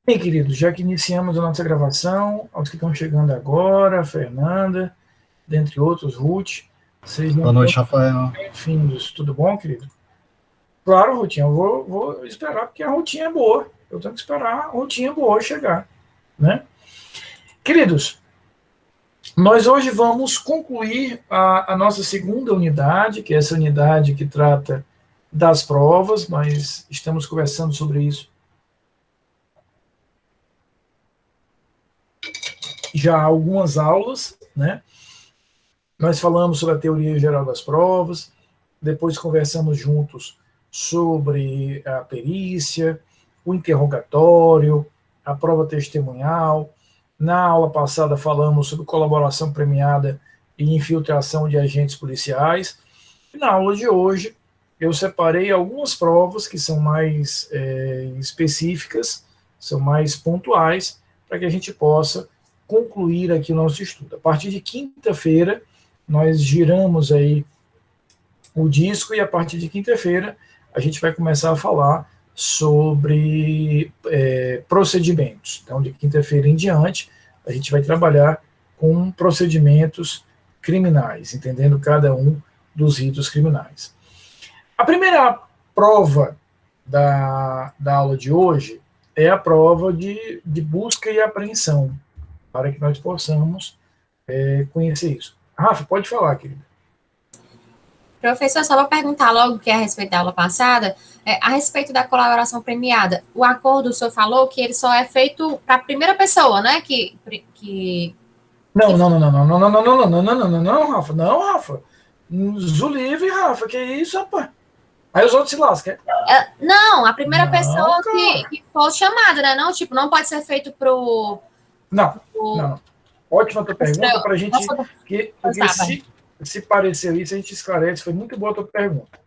Bem, queridos, já que iniciamos a nossa gravação, aos que estão chegando agora, Fernanda, dentre outros, Ruth, sejam Boa noite, todos Rafael. bem-vindos. Tudo bom, querido? Claro, Rutinha, eu vou esperar, porque a rotinha é boa. Eu tenho que esperar a rotinha boa chegar, né? Queridos, nós hoje vamos concluir a nossa segunda unidade, que é essa unidade que trata das provas. Nós estamos conversando sobre isso já há algumas aulas, né? Nós falamos sobre a teoria geral das provas, depois conversamos juntos sobre a perícia, o interrogatório, a prova testemunhal. Na aula passada falamos sobre colaboração premiada e infiltração de agentes policiais. E na aula de hoje eu separei algumas provas que são mais específicas, são mais pontuais, para que a gente possa concluir aqui o nosso estudo. A partir de quinta-feira, nós giramos aí o disco e a partir de quinta-feira a gente vai começar a falar sobre procedimentos. Então, de quinta-feira em diante, a gente vai trabalhar com procedimentos criminais, entendendo cada um dos ritos criminais. A primeira prova da aula de hoje é a prova de busca e apreensão, para que nós possamos conhecer isso. Rafa, pode falar, querida. Professor, só para perguntar logo que é a respeito da aula passada, a respeito da colaboração premiada, o acordo, o senhor falou que ele só é feito para a primeira pessoa, né? Não, Rafa, não, Rafa. Zulivre, Rafa, que isso, rapaz? Aí os outros se lascam. Não, a primeira pessoa que for chamada, né? Não, tipo, não pode ser feito pro... Não. Ótima tua pergunta para a gente... Porque se pareceu isso, a gente esclarece. Foi muito boa a tua pergunta.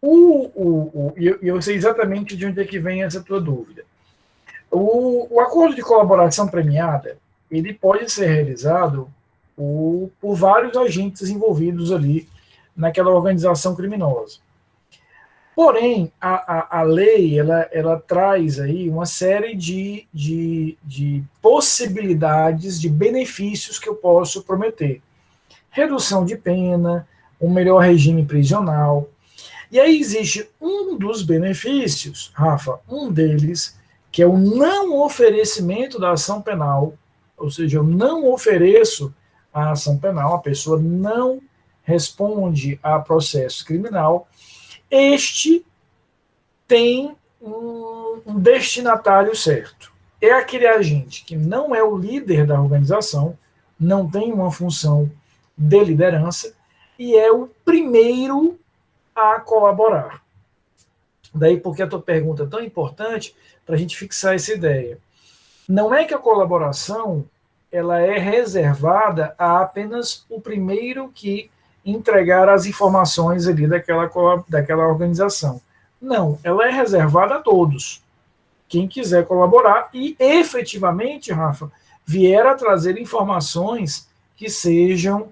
Eu sei exatamente de onde é que vem essa tua dúvida. O acordo de colaboração premiada, ele pode ser realizado por vários agentes envolvidos ali naquela organização criminosa. Porém, a lei ela traz aí uma série de possibilidades, de benefícios que eu posso prometer. Redução de pena, um melhor regime prisional. E aí existe um dos benefícios, Rafa, um deles, que é o não oferecimento da ação penal, ou seja, eu não ofereço a ação penal, a pessoa não responde a processo criminal. Este tem um destinatário certo. É aquele agente que não é o líder da organização, não tem uma função de liderança e é o primeiro a colaborar. Daí porque a tua pergunta é tão importante para a gente fixar essa ideia. Não é que a colaboração ela é reservada a apenas o primeiro que entregar as informações ali daquela organização. Não, ela é reservada a todos. Quem quiser colaborar e efetivamente, Rafa, vier a trazer informações que sejam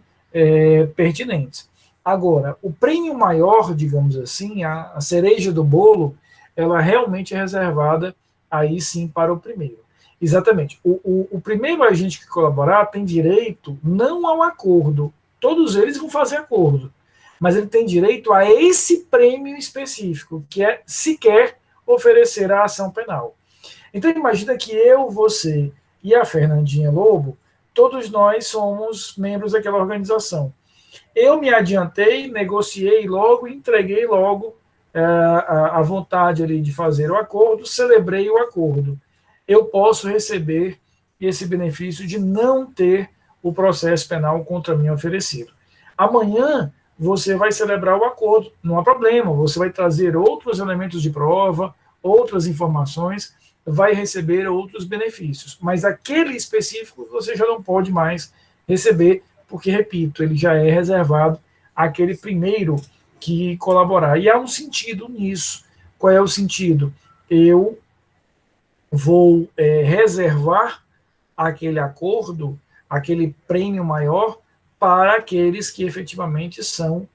pertinentes. Agora, o prêmio maior, digamos assim, a cereja do bolo, ela realmente é reservada aí sim para o primeiro. Exatamente. O primeiro agente que colaborar tem direito não ao acordo. Todos eles vão fazer acordo. Mas ele tem direito a esse prêmio específico, que é sequer oferecer a ação penal. Então imagina que eu, você e a Fernandinha Lobo, todos nós somos membros daquela organização. Eu me adiantei, negociei logo, entreguei logo a vontade ali de fazer o acordo, celebrei o acordo. Eu posso receber esse benefício de não ter o processo penal contra mim oferecido. Amanhã você vai celebrar o acordo, não há problema, você vai trazer outros elementos de prova, outras informações, vai receber outros benefícios, mas aquele específico você já não pode mais receber, porque, repito, ele já é reservado àquele primeiro que colaborar. E há um sentido nisso. Qual é o sentido? Eu vou reservar aquele acordo, aquele prêmio maior, para aqueles que efetivamente são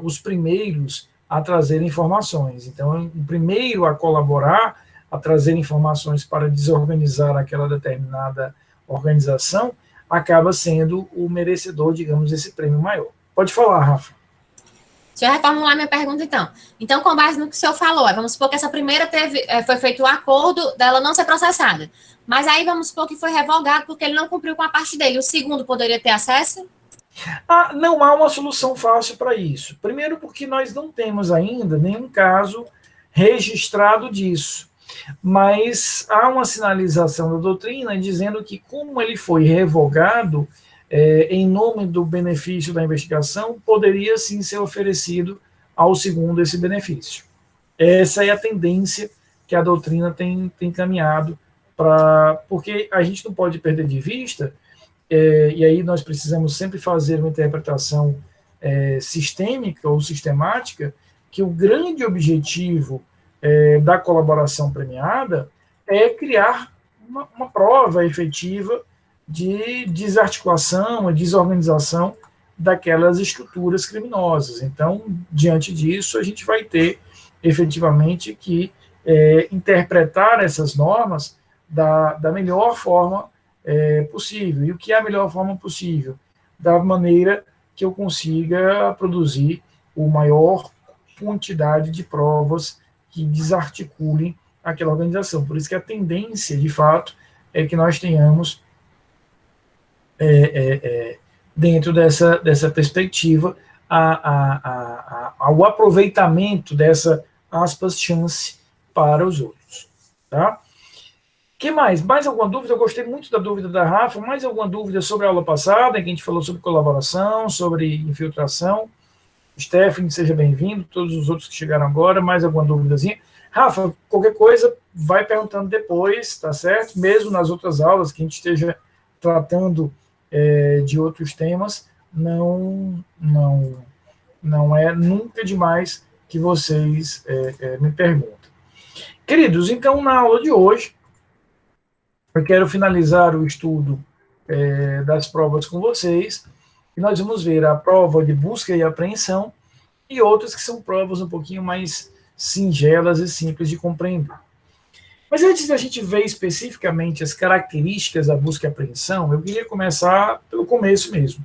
os primeiros a trazer informações. Então, o primeiro a colaborar, a trazer informações para desorganizar aquela determinada organização, acaba sendo o merecedor, digamos, desse prêmio maior. Pode falar, Rafa. Deixa eu reformular minha pergunta, então. Então, com base no que o senhor falou, vamos supor que essa primeira foi feito o acordo dela não ser processada. Mas aí vamos supor que foi revogado porque ele não cumpriu com a parte dele. O segundo poderia ter acesso? Não há uma solução fácil para isso. Primeiro porque nós não temos ainda nenhum caso registrado disso. Mas há uma sinalização da doutrina dizendo que, como ele foi revogado, em nome do benefício da investigação, poderia sim ser oferecido ao segundo esse benefício. Essa é a tendência que a doutrina tem caminhado, porque a gente não pode perder de vista, e aí nós precisamos sempre fazer uma interpretação sistêmica ou sistemática, que o grande objetivo da colaboração premiada é criar uma prova efetiva de desarticulação e desorganização daquelas estruturas criminosas. Então, diante disso, a gente vai ter efetivamente que interpretar essas normas da melhor forma possível. E o que é a melhor forma possível? Da maneira que eu consiga produzir a maior quantidade de provas que desarticulem aquela organização. Por isso que a tendência, de fato, é que nós tenhamos, dentro dessa perspectiva, o aproveitamento dessa, aspas, chance para os outros. Tá? Que mais? Mais alguma dúvida? Eu gostei muito da dúvida da Rafa. Mais alguma dúvida sobre a aula passada, em que a gente falou sobre colaboração, sobre infiltração? Stephanie, seja bem-vindo. Todos os outros que chegaram agora, mais alguma dúvidazinha? Rafa, qualquer coisa, vai perguntando depois, tá certo? Mesmo nas outras aulas que a gente esteja tratando de outros temas, não é nunca demais que vocês me perguntem. Queridos, então, na aula de hoje, eu quero finalizar o estudo das provas com vocês, e nós vamos ver a prova de busca e apreensão e outras que são provas um pouquinho mais singelas e simples de compreender. Mas antes da gente ver especificamente as características da busca e apreensão, eu queria começar pelo começo mesmo.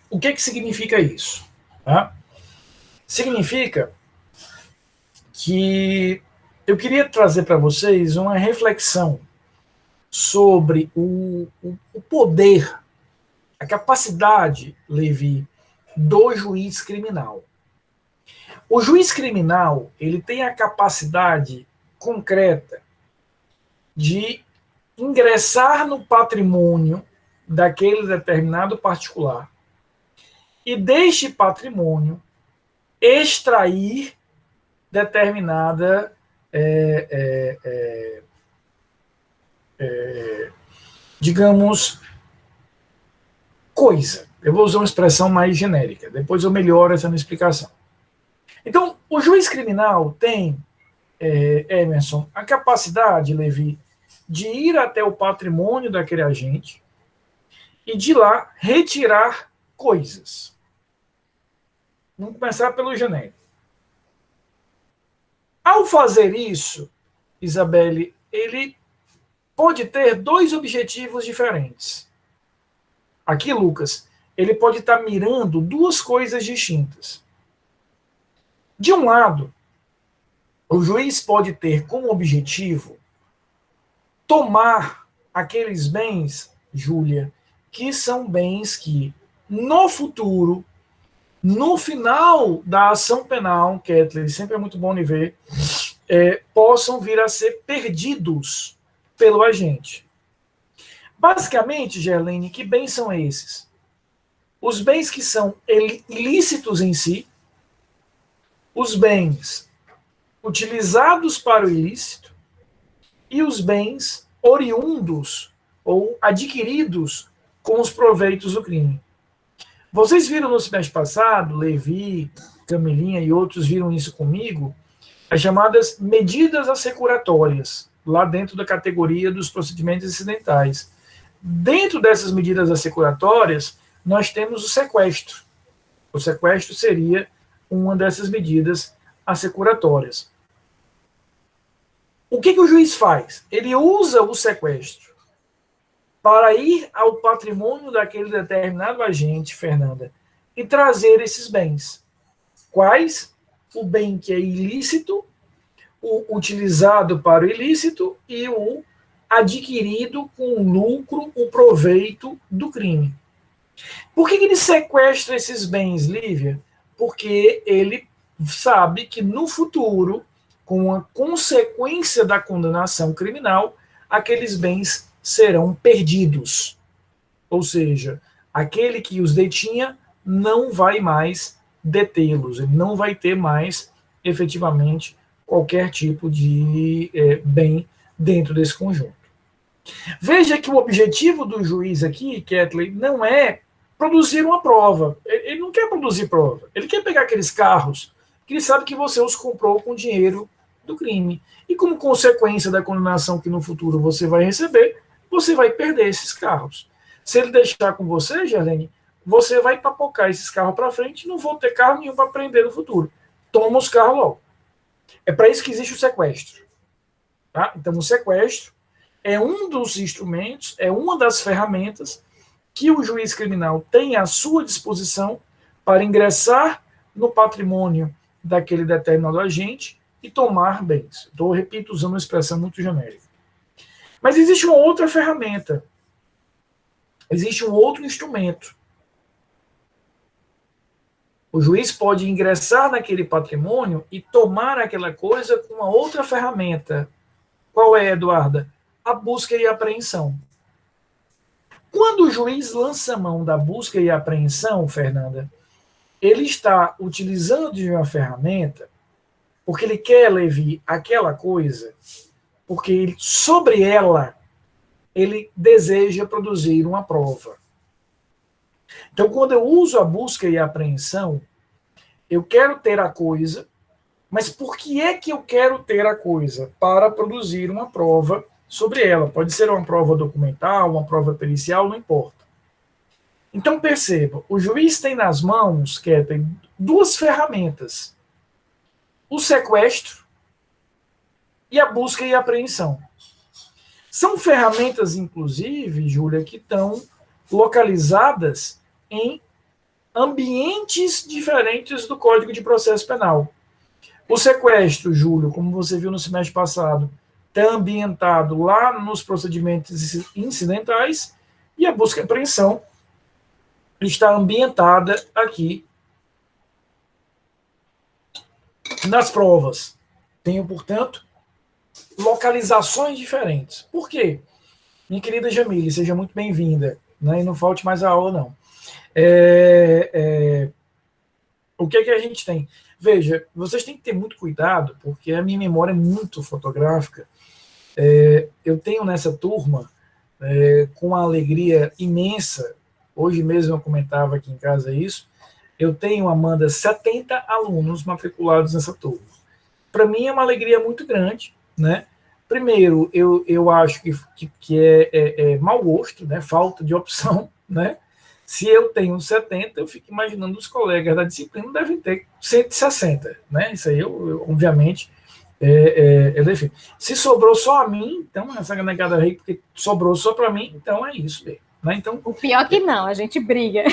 O que significa isso? Tá? Significa que eu queria trazer para vocês uma reflexão sobre o poder, a capacidade, Levi, do juiz criminal. O juiz criminal, ele tem a capacidade concreta de ingressar no patrimônio daquele determinado particular e deste patrimônio extrair determinada digamos, coisa. Eu vou usar uma expressão mais genérica, depois eu melhoro essa minha explicação. Então, o juiz criminal tem, Emerson, a capacidade, Levi, de ir até o patrimônio daquele agente e de lá retirar coisas. Vamos começar pelo genérico. Ao fazer isso, Isabelle, ele pode ter dois objetivos diferentes. Aqui, Lucas, ele pode estar mirando duas coisas distintas. De um lado, o juiz pode ter como objetivo tomar aqueles bens, Júlia, que são bens que, no futuro, no final da ação penal, Kathleen, sempre é muito bom de ver, possam vir a ser perdidos pelo agente. Basicamente, Gerlene, que bens são esses? Os bens que são ilícitos em si, os bens utilizados para o ilícito e os bens oriundos ou adquiridos com os proveitos do crime. Vocês viram no semestre passado, Levi, Camilinha e outros viram isso comigo, as chamadas medidas assecuratórias, lá dentro da categoria dos procedimentos incidentais. Dentro dessas medidas assecuratórias, nós temos o sequestro. O sequestro seria uma dessas medidas assecuratórias. O que o juiz faz? Ele usa o sequestro para ir ao patrimônio daquele determinado agente, Fernanda, e trazer esses bens. Quais? O bem que é ilícito, o utilizado para o ilícito e o adquirido com o lucro, o proveito do crime. Por que ele sequestra esses bens, Lívia? Porque ele sabe que no futuro, com a consequência da condenação criminal, aqueles bens serão perdidos. Ou seja, aquele que os detinha não vai mais detê-los, ele não vai ter mais, efetivamente, qualquer tipo de bem dentro desse conjunto. Veja que o objetivo do juiz aqui, Kathleen, não é produzir uma prova. Ele não quer produzir prova. Ele quer pegar aqueles carros que ele sabe que você os comprou com dinheiro do crime. E como consequência da condenação que no futuro você vai receber, você vai perder esses carros. Se ele deixar com você, Gerlene, você vai papocar esses carros para frente e não vou ter carro nenhum para prender no futuro. Toma os carros logo. É para isso que existe o sequestro. Tá? Então, o sequestro é um dos instrumentos, é uma das ferramentas que o juiz criminal tem à sua disposição para ingressar no patrimônio daquele determinado agente e tomar bens. Estou, repito, usando uma expressão muito genérica. Mas existe uma outra ferramenta, existe um outro instrumento. O juiz pode ingressar naquele patrimônio e tomar aquela coisa com uma outra ferramenta. Qual é, Eduarda? A busca e a apreensão. Quando o juiz lança a mão da busca e apreensão, Fernanda, ele está utilizando de uma ferramenta porque ele quer levar aquela coisa, porque sobre ela ele deseja produzir uma prova. Então, quando eu uso a busca e a apreensão, eu quero ter a coisa, mas por que é que eu quero ter a coisa? Para produzir uma prova sobre ela. Pode ser uma prova documental, uma prova pericial, não importa. Então, perceba, o juiz tem nas mãos, tem duas ferramentas. O sequestro e a busca e a apreensão. São ferramentas, inclusive, Júlia, que estão localizadas em ambientes diferentes do Código de Processo Penal. O sequestro, Júlio, como você viu no semestre passado, está ambientado lá nos procedimentos incidentais e a busca e apreensão está ambientada aqui nas provas. Tenho, portanto, localizações diferentes. Por quê? Minha querida Jamile, seja muito bem-vinda, né? E não falte mais a aula, não. O que a gente tem? Veja, vocês têm que ter muito cuidado, porque a minha memória é muito fotográfica. Eu tenho nessa turma, com uma alegria imensa, hoje mesmo eu comentava aqui em casa isso, eu tenho, Amanda, 70 alunos matriculados nessa turma. Para mim é uma alegria muito grande, né? Primeiro, eu acho que é mau gosto, né? Falta de opção, né? Se eu tenho 70, eu fico imaginando os colegas da disciplina devem ter 160, né? Isso aí, obviamente, eu defino. Se sobrou só a mim, então, essa negada aí, porque sobrou só para mim, então é isso mesmo. Né? Então, o pior que não, a gente briga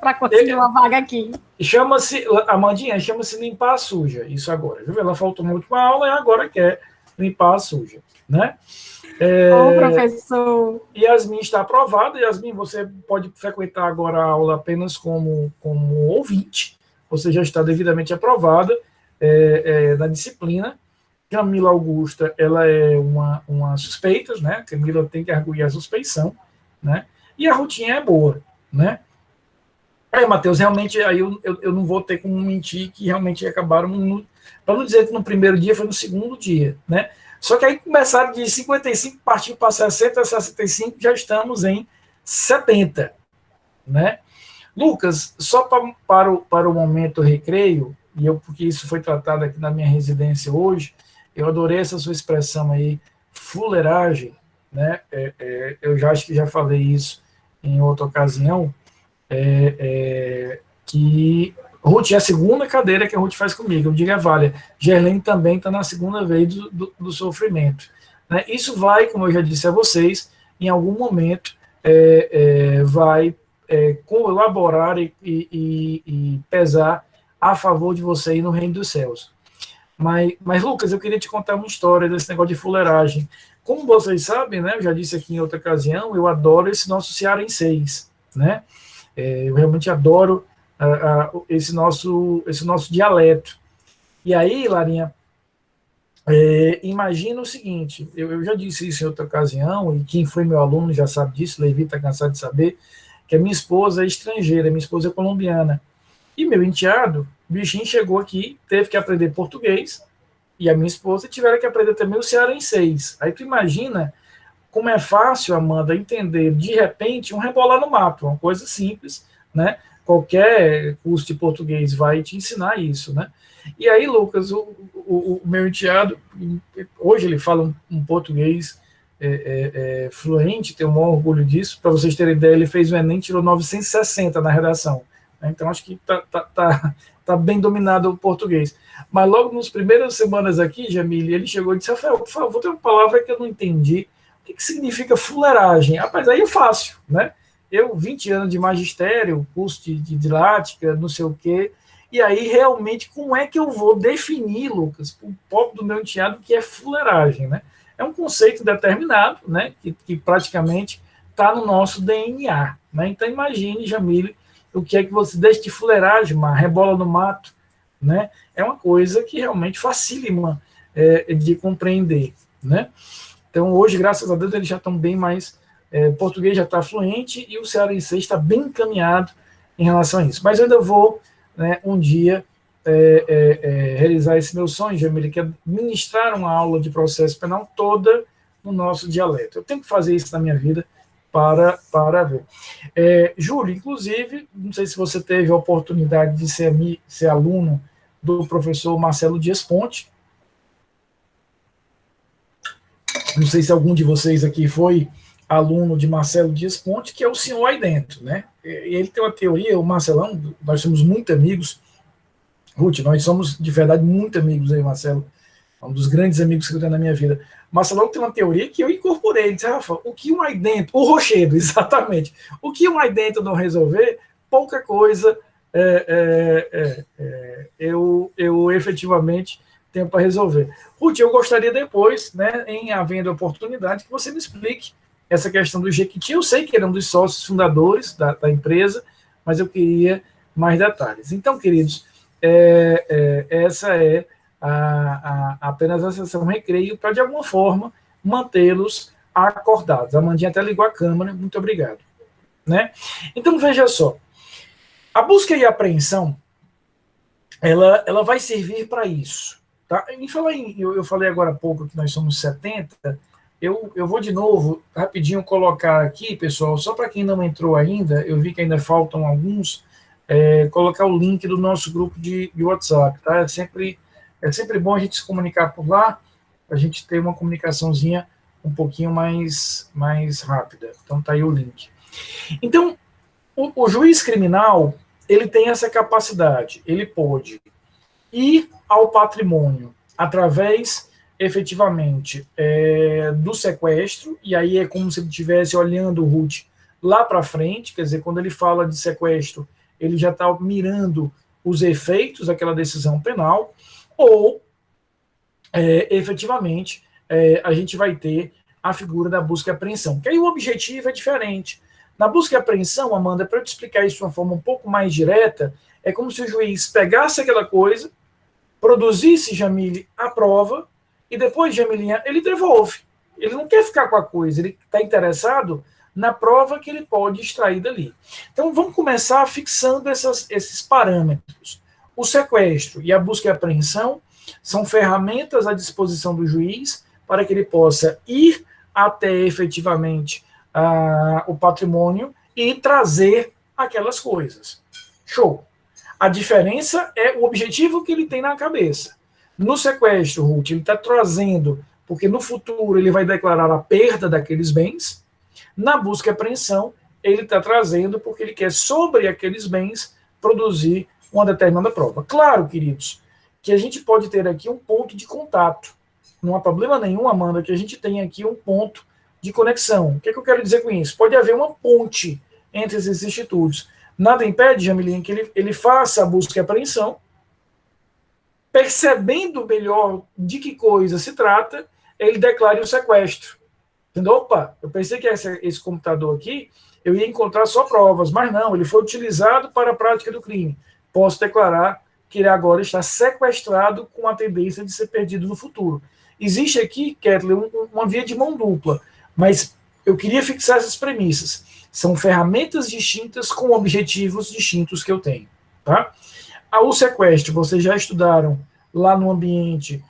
para conseguir uma vaga aqui. Chama-se, Amandinha, chama-se limpar a suja, isso agora. Viu? Ela faltou na última aula e agora quer limpar a suja, né? Ô, professor. Yasmin está aprovada. Yasmin, você pode frequentar agora a aula apenas como ouvinte. Você já está devidamente aprovada na disciplina. Camila Augusta, ela é uma suspeita, né? Camila tem que arguir a suspeição, né? E a Rutinha é boa, né? Matheus, realmente, aí eu não vou ter como mentir que realmente acabaram, para não dizer que no primeiro dia, foi no segundo dia, né? Só que aí começaram de 55, partiu para 60, 65, já estamos em 70, né? Lucas, só para o momento recreio, porque isso foi tratado aqui na minha residência hoje, eu adorei essa sua expressão aí, fuleiragem, né? Eu acho que já falei isso em outra ocasião, que Ruth, é a segunda cadeira que a Ruth faz comigo. Eu digo a Vália, Gerlene também está na segunda vez do sofrimento. Né? Isso vai, como eu já disse a vocês, em algum momento vai colaborar e pesar a favor de você ir no reino dos céus. Mas, Lucas, eu queria te contar uma história desse negócio de fuleiragem. Como vocês sabem, né, eu já disse aqui em outra ocasião, eu adoro esse nosso cearenseis, né? Eu realmente adoro esse nosso dialeto. E aí, Larinha, imagina o seguinte, eu já disse isso em outra ocasião, e quem foi meu aluno já sabe disso, Levi está cansado de saber, que a minha esposa é estrangeira, minha esposa é colombiana. E meu enteado, o bichinho chegou aqui, teve que aprender português, e a minha esposa tiveram que aprender também o cearenseis. Aí tu imagina como é fácil, Amanda, entender, de repente, um rebolar no mato, uma coisa simples, né? Qualquer curso de português vai te ensinar isso, né? E aí, Lucas, o meu enteado, hoje ele fala um português fluente, tenho um maior orgulho disso. Para vocês terem ideia, ele fez o Enem, tirou 960 na redação. Então, acho que tá bem dominado o português. Mas logo nas primeiras semanas aqui, Jamile, ele chegou e disse, Rafael, por favor, tem uma palavra que eu não entendi. O que significa fuleiragem? Rapaz, aí é fácil, né? Eu, 20 anos de magistério, curso de didática, não sei o quê, e aí, realmente, como é que eu vou definir, Lucas, o pobre do meu enteado, que é fuleiragem, né? É um conceito determinado, né, que praticamente está no nosso DNA, né? Então, imagine, Jamile, o que é que você deixa de fuleiragem, uma rebola no mato, né? É uma coisa que realmente facilima de compreender, né? Então, hoje, graças a Deus, eles já estão bem mais... português já está fluente e o cearense está bem encaminhado em relação a isso. Mas eu ainda vou, né, um dia, realizar esse meu sonho, Jamile, que é ministrar uma aula de processo penal toda no nosso dialeto. Eu tenho que fazer isso na minha vida para ver. Júlio, inclusive, não sei se você teve a oportunidade de ser aluno do professor Marcelo Dias Ponte. Não sei se algum de vocês aqui foi aluno de Marcelo Dias Ponte, que é o senhor aí dentro, né? Ele tem uma teoria, o Marcelão, nós somos muito amigos, Ruth, nós somos, de verdade, muito amigos aí, Marcelo, é um dos grandes amigos que eu tenho na minha vida. Marcelão tem uma teoria que eu incorporei, ele disse, Rafa, o que um aí dentro, o Rochedo, exatamente, o que um aí dentro não resolver, pouca coisa eu efetivamente tenho para resolver. Ruth, eu gostaria depois, né, em havendo oportunidade, que você me explique essa questão do Jequiti. Eu sei que ele é um dos sócios fundadores da empresa, mas eu queria mais detalhes. Então, queridos, essa é apenas a sessão recreio para, de alguma forma, mantê-los acordados. A Amandinha até ligou a câmera, muito obrigado. Né? Então, veja só, a busca e a apreensão, ela vai servir para isso. Tá? Eu falei agora há pouco que nós somos 70, eu vou de novo, rapidinho, colocar aqui, pessoal, só para quem não entrou ainda, eu vi que ainda faltam alguns, colocar o link do nosso grupo de WhatsApp, tá? É sempre bom a gente se comunicar por lá, para a gente ter uma comunicaçãozinha um pouquinho mais rápida. Então, tá aí o link. Então, o juiz criminal, ele tem essa capacidade, ele pode ir ao patrimônio através, efetivamente, do sequestro, e aí é como se ele estivesse olhando o Ruth lá para frente, quer dizer, quando ele fala de sequestro, ele já está mirando os efeitos daquela decisão penal, ou, efetivamente, a gente vai ter a figura da busca e apreensão, que aí o objetivo é diferente. Na busca e apreensão, Amanda, para eu te explicar isso de uma forma um pouco mais direta, é como se o juiz pegasse aquela coisa, produzisse, Jamile, a prova, e depois, Jamilinha, ele devolve. Ele não quer ficar com a coisa, ele está interessado na prova que ele pode extrair dali. Então, vamos começar fixando esses parâmetros. O sequestro e a busca e apreensão são ferramentas à disposição do juiz para que ele possa ir até, efetivamente, o patrimônio e trazer aquelas coisas. Show! A diferença é o objetivo que ele tem na cabeça. No sequestro, Ruth, ele está trazendo, porque no futuro ele vai declarar a perda daqueles bens. Na busca e apreensão, ele está trazendo porque ele quer, sobre aqueles bens, produzir uma determinada prova. Claro, queridos, que a gente pode ter aqui um ponto de contato. Não há problema nenhum, Amanda, que a gente tenha aqui um ponto de conexão. O que eu quero dizer com isso? Pode haver uma ponte entre esses institutos. Nada impede, Jamilinha, que ele faça a busca e apreensão, percebendo melhor de que coisa se trata, ele declare o sequestro. Entendeu? Opa, eu pensei que esse computador aqui, eu ia encontrar só provas, mas não, ele foi utilizado para a prática do crime. Posso declarar que ele agora está sequestrado com a tendência de ser perdido no futuro. Existe aqui, Kathleen, uma via de mão dupla, mas eu queria fixar essas premissas. São ferramentas distintas com objetivos distintos que eu tenho. Tá? O sequestro, vocês já estudaram lá no ambiente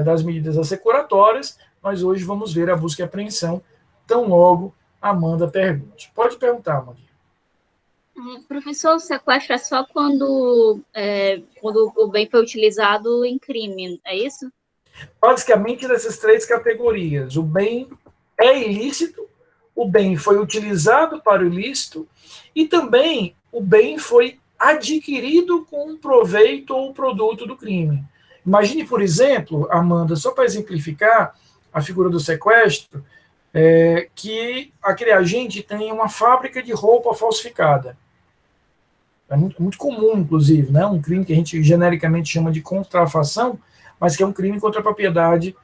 das medidas assecuratórias, mas hoje vamos ver a busca e apreensão, tão logo Amanda pergunte. Pode perguntar, Amanda. Professor, o sequestro é só quando o bem foi utilizado em crime, é isso? Basicamente, nessas três categorias. O bem é ilícito, o bem foi utilizado para o ilícito e também o bem foi adquirido com um proveito ou produto do crime. Imagine, por exemplo, Amanda, só para exemplificar a figura do sequestro, que aquele agente tem uma fábrica de roupa falsificada. É muito comum, inclusive, né? Um crime que a gente genericamente chama de contrafação, mas que é um crime contra a propriedade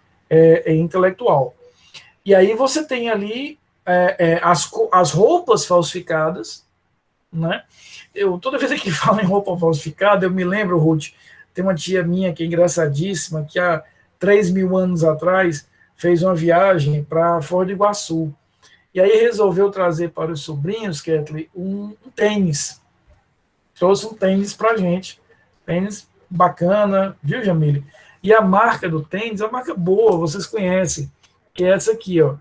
intelectual. E aí você tem ali as roupas falsificadas, né? Toda vez que falo em roupa falsificada, eu me lembro, Ruth, tem uma tia minha que é engraçadíssima, que há 3.000 anos atrás fez uma viagem para Foz do Iguaçu. E aí resolveu trazer para os sobrinhos, Kathleen, um tênis. Trouxe um tênis para a gente. Tênis bacana, viu, Jamile? E a marca do tênis é uma marca boa, vocês conhecem, que é essa aqui, ó.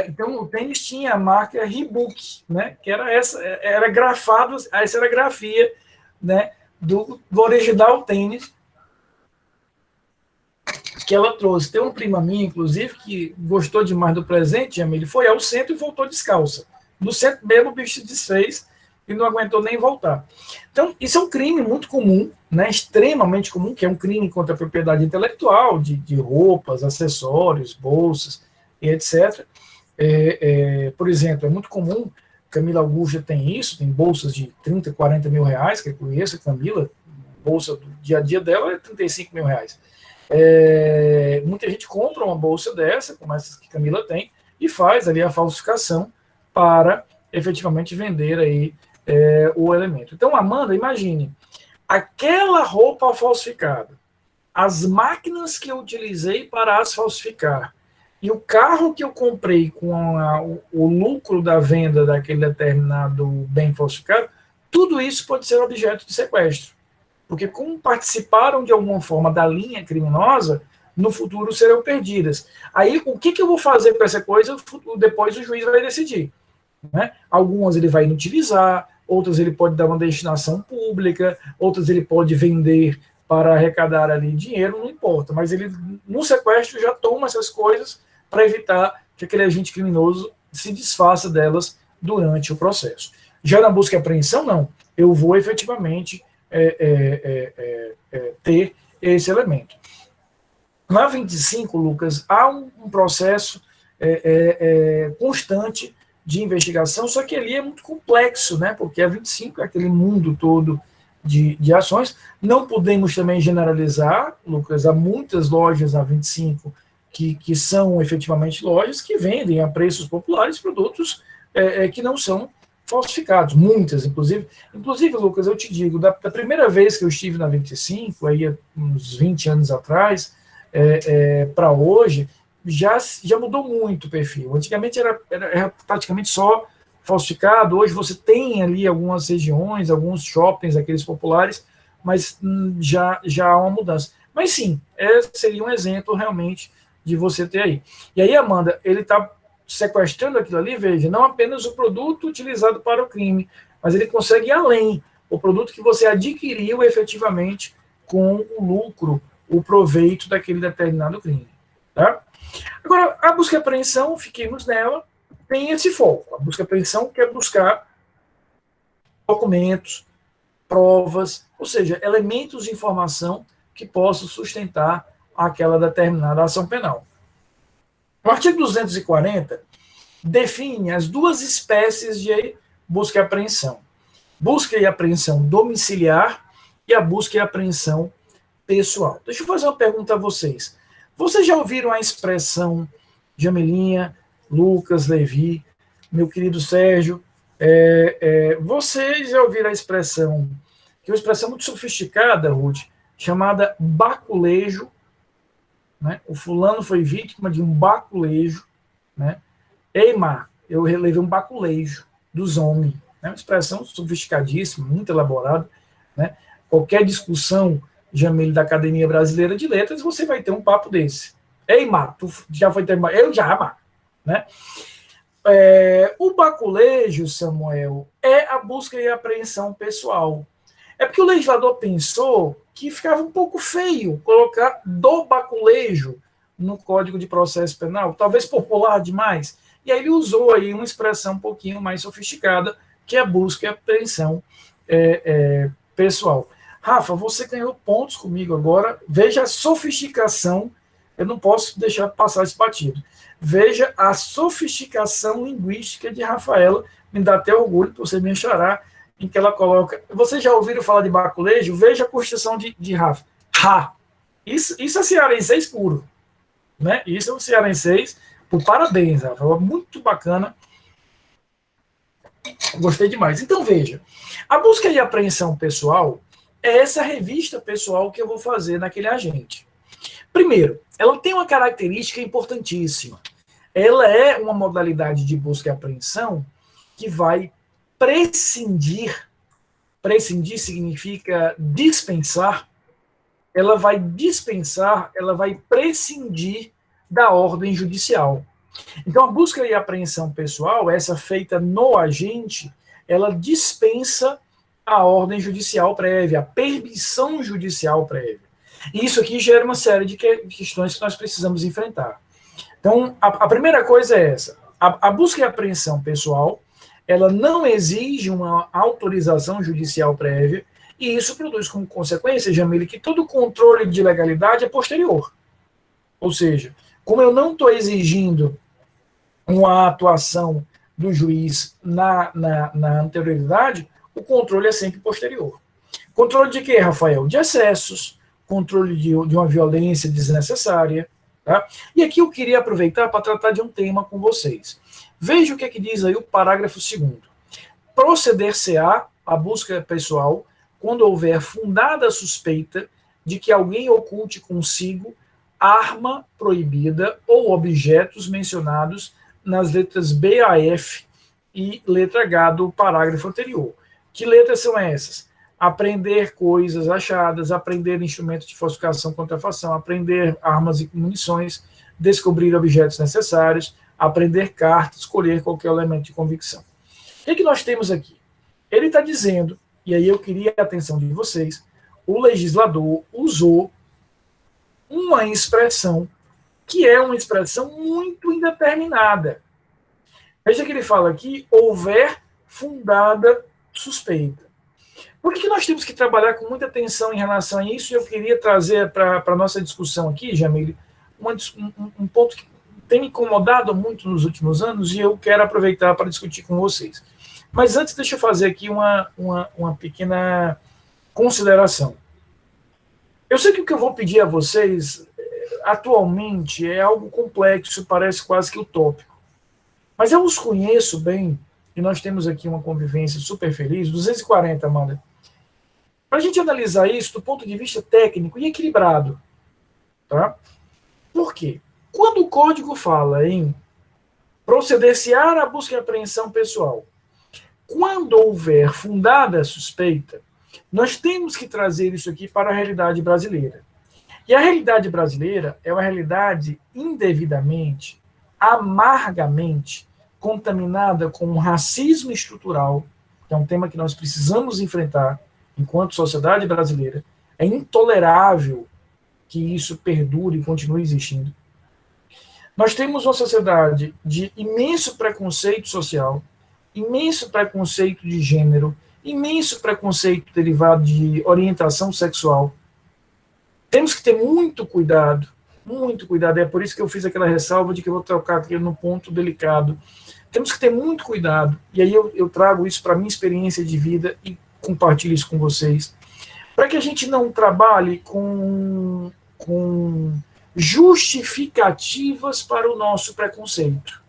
Então, o tênis tinha a marca Reebok, né? Que era essa, era grafado, essa era a grafia, né, do original tênis que ela trouxe. Tem uma prima minha, inclusive, que gostou demais do presente, Jamile, foi ao centro e voltou descalça. No centro mesmo, o bicho se desfez e não aguentou nem voltar. Então, isso é um crime muito comum, né, extremamente comum, que é um crime contra a propriedade intelectual, de roupas, acessórios, bolsas, e etc. Por exemplo, é muito comum, Camila Augusta tem isso, tem bolsas de 30, 40 mil reais, que eu conheço, Camila, bolsa do dia a dia dela é 35 mil reais. Muita gente compra uma bolsa dessa, como essas que Camila tem, e faz ali a falsificação para efetivamente vender aí o elemento. Então, Amanda, imagine, aquela roupa falsificada, as máquinas que eu utilizei para as falsificar, e o carro que eu comprei com o lucro da venda daquele determinado bem falsificado, tudo isso pode ser objeto de sequestro. Porque como participaram de alguma forma da linha criminosa, no futuro serão perdidas. Aí, o que eu vou fazer com essa coisa, depois o juiz vai decidir. Né? Algumas ele vai inutilizar, outras ele pode dar uma destinação pública, outras ele pode vender para arrecadar ali dinheiro, não importa. Mas ele, no sequestro, já toma essas coisas para evitar que aquele agente criminoso se desfaça delas durante o processo. Já na busca e apreensão, não. Eu vou efetivamente ter esse elemento. Na 25, Lucas, há um processo constante de investigação, só que ali é muito complexo, né? Porque a 25 é aquele mundo todo de ações. Não podemos também generalizar, Lucas, há muitas lojas na 25 que são efetivamente lojas que vendem a preços populares produtos que não são falsificados, muitas, inclusive. Inclusive, Lucas, eu te digo, da primeira vez que eu estive na 25, aí uns 20 anos atrás, para hoje, já mudou muito o perfil. Antigamente era praticamente só falsificado, hoje você tem ali algumas regiões, alguns shoppings, aqueles populares, mas já há uma mudança. Mas sim, seria um exemplo realmente de você ter aí. E aí, Amanda, ele está sequestrando aquilo ali, veja, não apenas o produto utilizado para o crime, mas ele consegue ir além, o produto que você adquiriu efetivamente com o lucro, o proveito daquele determinado crime. Tá? Agora, a busca e apreensão, fiquemos nela, tem esse foco. A busca e apreensão quer buscar documentos, provas, ou seja, elementos de informação que possam sustentar aquela determinada ação penal. O artigo 240 define as duas espécies de busca e apreensão. Busca e apreensão domiciliar e a busca e apreensão pessoal. Deixa eu fazer uma pergunta a vocês. Vocês já ouviram a expressão Jamelinha, Lucas, Levi, meu querido Sérgio, vocês já ouviram a expressão, que é uma expressão muito sofisticada, Ruth, chamada baculejo, né? O fulano foi vítima de um baculejo, né? Eimar, eu relevei um baculejo dos homens, né? Uma expressão sofisticadíssima, muito elaborada, né? Qualquer discussão, Jamile, da Academia Brasileira de Letras, você vai ter um papo desse. Eimar, tu já foi ter... Eu já, Mar, né? O baculejo, Samuel, é a busca e apreensão pessoal. É porque o legislador pensou que ficava um pouco feio colocar do baculejo no Código de Processo Penal, talvez popular demais. E aí ele usou aí uma expressão um pouquinho mais sofisticada, que é a busca e apreensão pessoal. Rafa, você ganhou pontos comigo agora. Veja a sofisticação, eu não posso deixar passar esse batido. Veja a sofisticação linguística de Rafaela, me dá até orgulho por você me achará, em que ela coloca... Vocês já ouviram falar de baculejo? Veja a construção de Rafa. Isso é cearenseis puro. Né? Isso é um cearenseis. Por parabéns, Rafa. Muito bacana. Gostei demais. Então, veja. A busca e apreensão pessoal é essa revista pessoal que eu vou fazer naquele agente. Primeiro, ela tem uma característica importantíssima. Ela é uma modalidade de busca e apreensão que vai prescindir significa dispensar, ela vai prescindir da ordem judicial. Então, a busca e apreensão pessoal, essa feita no agente, ela dispensa a ordem judicial prévia, a permissão judicial prévia. E isso aqui gera uma série de questões que nós precisamos enfrentar. Então, a primeira coisa é essa. A busca e apreensão pessoal, ela não exige uma autorização judicial prévia, e isso produz como consequência, Jamile, que todo controle de legalidade é posterior. Ou seja, como eu não estou exigindo uma atuação do juiz na anterioridade, o controle é sempre posterior. Controle de quê, Rafael? De excessos, controle de uma violência desnecessária. Tá? E aqui eu queria aproveitar para tratar de um tema com vocês. Veja o que é que diz aí o parágrafo 2º. Proceder-se-á a busca pessoal quando houver fundada suspeita de que alguém oculte consigo arma proibida ou objetos mencionados nas letras B a F e letra H do parágrafo anterior. Que letras são essas? Apreender coisas achadas, apreender instrumentos de falsificação e contrafação, apreender armas e munições, descobrir objetos necessários, aprender cartas, escolher qualquer elemento de convicção. O que é que nós temos aqui? Ele está dizendo, e aí eu queria a atenção de vocês, o legislador usou uma expressão que é uma expressão muito indeterminada. Veja que ele fala aqui, houver fundada suspeita. Por que nós temos que trabalhar com muita atenção em relação a isso? E eu queria trazer para a nossa discussão aqui, Jamile, um ponto que tem me incomodado muito nos últimos anos e eu quero aproveitar para discutir com vocês. Mas antes, deixa eu fazer aqui uma pequena consideração. Eu sei que o que eu vou pedir a vocês atualmente é algo complexo, parece quase que utópico. Mas eu os conheço bem e nós temos aqui uma convivência super feliz, 240, Amanda. Para a gente analisar isso do ponto de vista técnico e equilibrado. Tá? Por quê? Quando o código fala em proceder-se-á a busca e apreensão pessoal, quando houver fundada suspeita, nós temos que trazer isso aqui para a realidade brasileira. E a realidade brasileira é uma realidade indevidamente, amargamente contaminada com um racismo estrutural, que é um tema que nós precisamos enfrentar enquanto sociedade brasileira. É intolerável que isso perdure e continue existindo. Nós temos uma sociedade de imenso preconceito social, imenso preconceito de gênero, imenso preconceito derivado de orientação sexual. Temos que ter muito cuidado, é por isso que eu fiz aquela ressalva de que eu vou tocar aqui no ponto delicado. Temos que ter muito cuidado, e aí eu trago isso para a minha experiência de vida e compartilho isso com vocês, para que a gente não trabalhe com justificativas para o nosso preconceito.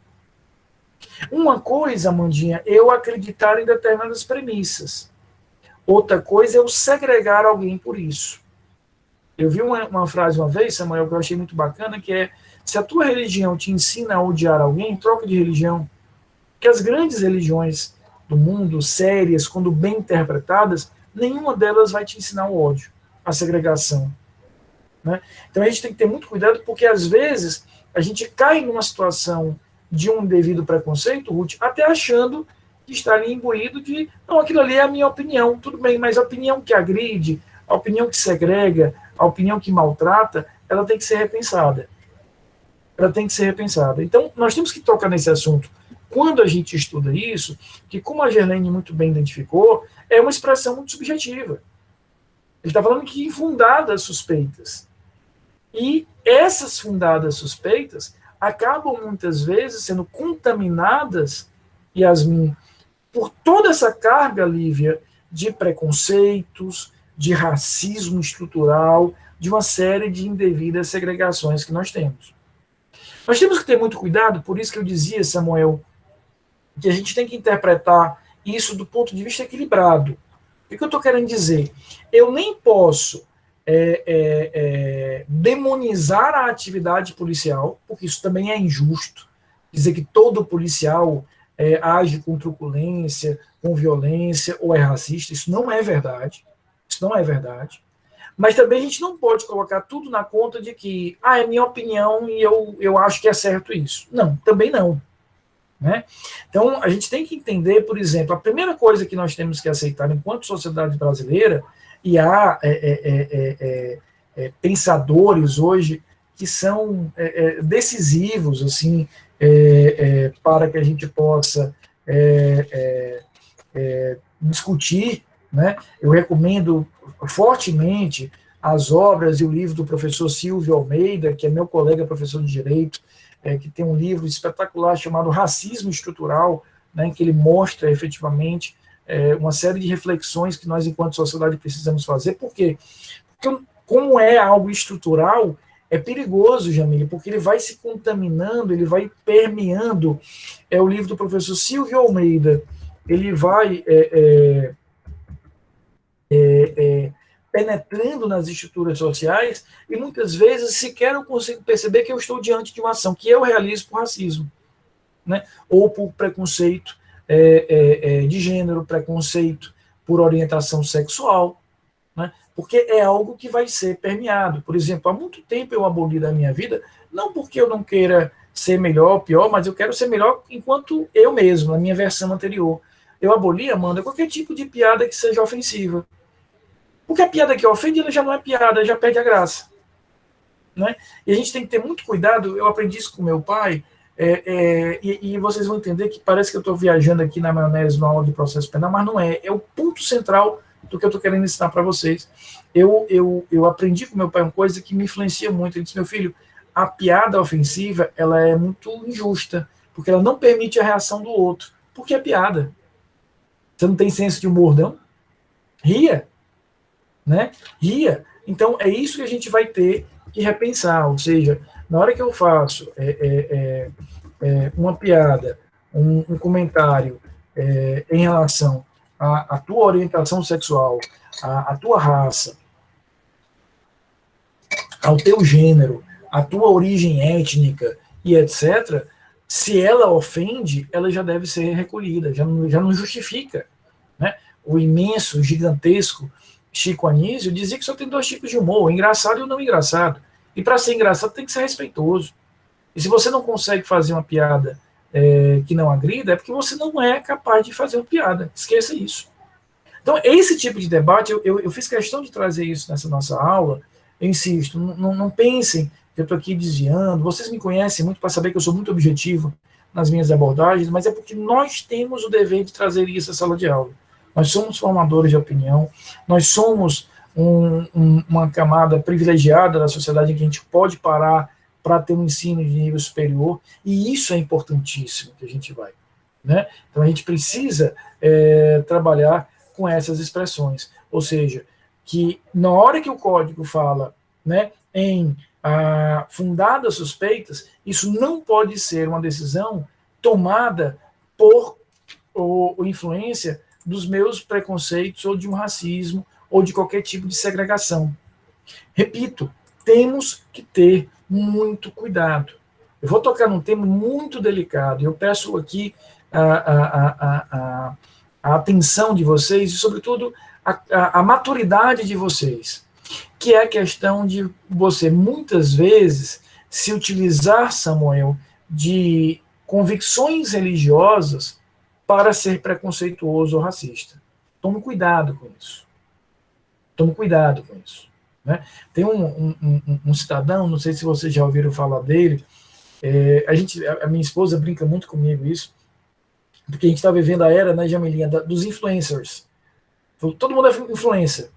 Uma coisa, Amandinha, eu acreditar em determinadas premissas. Outra coisa é eu segregar alguém por isso. Eu vi uma frase uma vez, Samuel, que eu achei muito bacana, que é: se a tua religião te ensina a odiar alguém, troca de religião. Porque as grandes religiões do mundo, sérias, quando bem interpretadas, nenhuma delas vai te ensinar o ódio, a segregação. Né? Então a gente tem que ter muito cuidado, porque às vezes a gente cai numa situação de um devido preconceito, Ruth, até achando que está ali imbuído de, não, aquilo ali é a minha opinião, tudo bem, mas a opinião que agride, a opinião que segrega, a opinião que maltrata, ela tem que ser repensada. Ela tem que ser repensada. Então, nós temos que tocar nesse assunto quando a gente estuda isso, que, como a Gerlene muito bem identificou, é uma expressão muito subjetiva. Ele está falando que infundadas suspeitas. E essas fundadas suspeitas acabam muitas vezes sendo contaminadas, Yasmin, por toda essa carga, Lívia, de preconceitos, de racismo estrutural, de uma série de indevidas segregações que nós temos. Nós temos que ter muito cuidado, por isso que eu dizia, Samuel, que a gente tem que interpretar isso do ponto de vista equilibrado. O que eu estou querendo dizer? Eu nem posso demonizar a atividade policial, porque isso também é injusto. Dizer que todo policial age com truculência, com violência, ou é racista, isso não é verdade. Isso não é verdade. Mas também a gente não pode colocar tudo na conta de que, é minha opinião e eu acho que é certo isso. Não, também não. Né? Então, a gente tem que entender, por exemplo, a primeira coisa que nós temos que aceitar enquanto sociedade brasileira, e há pensadores hoje que são decisivos assim, para que a gente possa discutir, né? Eu recomendo fortemente as obras e o livro do professor Silvio Almeida, que é meu colega professor de Direito, que tem um livro espetacular chamado Racismo Estrutural, né, em que ele mostra efetivamente uma série de reflexões que nós, enquanto sociedade, precisamos fazer. Por quê? Porque, como é algo estrutural, é perigoso, Jamile, porque ele vai se contaminando, ele vai permeando. É o livro do professor Silvio Almeida, ele vai penetrando nas estruturas sociais, e muitas vezes sequer eu consigo perceber que eu estou diante de uma ação que eu realizo por racismo, né? Ou por preconceito de gênero, preconceito por orientação sexual, né? Porque é algo que vai ser permeado. Por exemplo, há muito tempo eu aboli da minha vida, não porque eu não queira ser melhor ou pior, mas eu quero ser melhor enquanto eu mesmo, na minha versão anterior. Eu aboli, Amanda, qualquer tipo de piada que seja ofensiva. Porque a piada que ofende, ela já não é piada, já perde a graça. Né? E a gente tem que ter muito cuidado, eu aprendi isso com meu pai, e vocês vão entender que parece que eu estou viajando aqui na maionese na aula de processo penal, mas não é. É o ponto central do que eu estou querendo ensinar para vocês. Eu aprendi com meu pai uma coisa que me influencia muito. Ele disse: meu filho, a piada ofensiva, ela é muito injusta, porque ela não permite a reação do outro. Porque é piada. Você não tem senso de humor, não? Ria. Né? Ria. Então, é isso que a gente vai ter que repensar. Ou seja, na hora que eu faço uma piada, um comentário em relação à tua orientação sexual, à tua raça, ao teu gênero, à tua origem étnica e etc., se ela ofende, ela já deve ser recolhida, já não justifica. Né? O imenso, gigantesco Chico Anísio dizia que só tem 2 tipos de humor, o engraçado e o não engraçado. E para ser engraçado tem que ser respeitoso. E se você não consegue fazer uma piada que não agrida, é porque você não é capaz de fazer uma piada. Esqueça isso. Então, esse tipo de debate, eu fiz questão de trazer isso nessa nossa aula. Eu insisto, não pensem que eu estou aqui desviando. Vocês me conhecem muito para saber que eu sou muito objetivo nas minhas abordagens, mas é porque nós temos o dever de trazer isso à sala de aula. nós somos formadores de opinião, nós somos uma camada privilegiada da sociedade em que a gente pode parar para ter um ensino de nível superior, e isso é importantíssimo que a gente vai. Né? Então a gente precisa trabalhar com essas expressões, ou seja, que na hora que o código fala, né, em fundadas suspeitas, isso não pode ser uma decisão tomada por ou influência dos meus preconceitos ou de um racismo ou de qualquer tipo de segregação. Repito, temos que ter muito cuidado. Eu vou tocar num tema muito delicado, e eu peço aqui a atenção de vocês e, sobretudo, a maturidade de vocês, que é a questão de você, muitas vezes, se utilizar, Samuel, de convicções religiosas para ser preconceituoso ou racista. Tome cuidado com isso. Tome cuidado com isso. Né? Tem um cidadão, não sei se vocês já ouviram falar dele, a minha esposa brinca muito comigo isso, porque a gente está vivendo a era, né, Jamilinha, dos influencers. Todo mundo é influencer.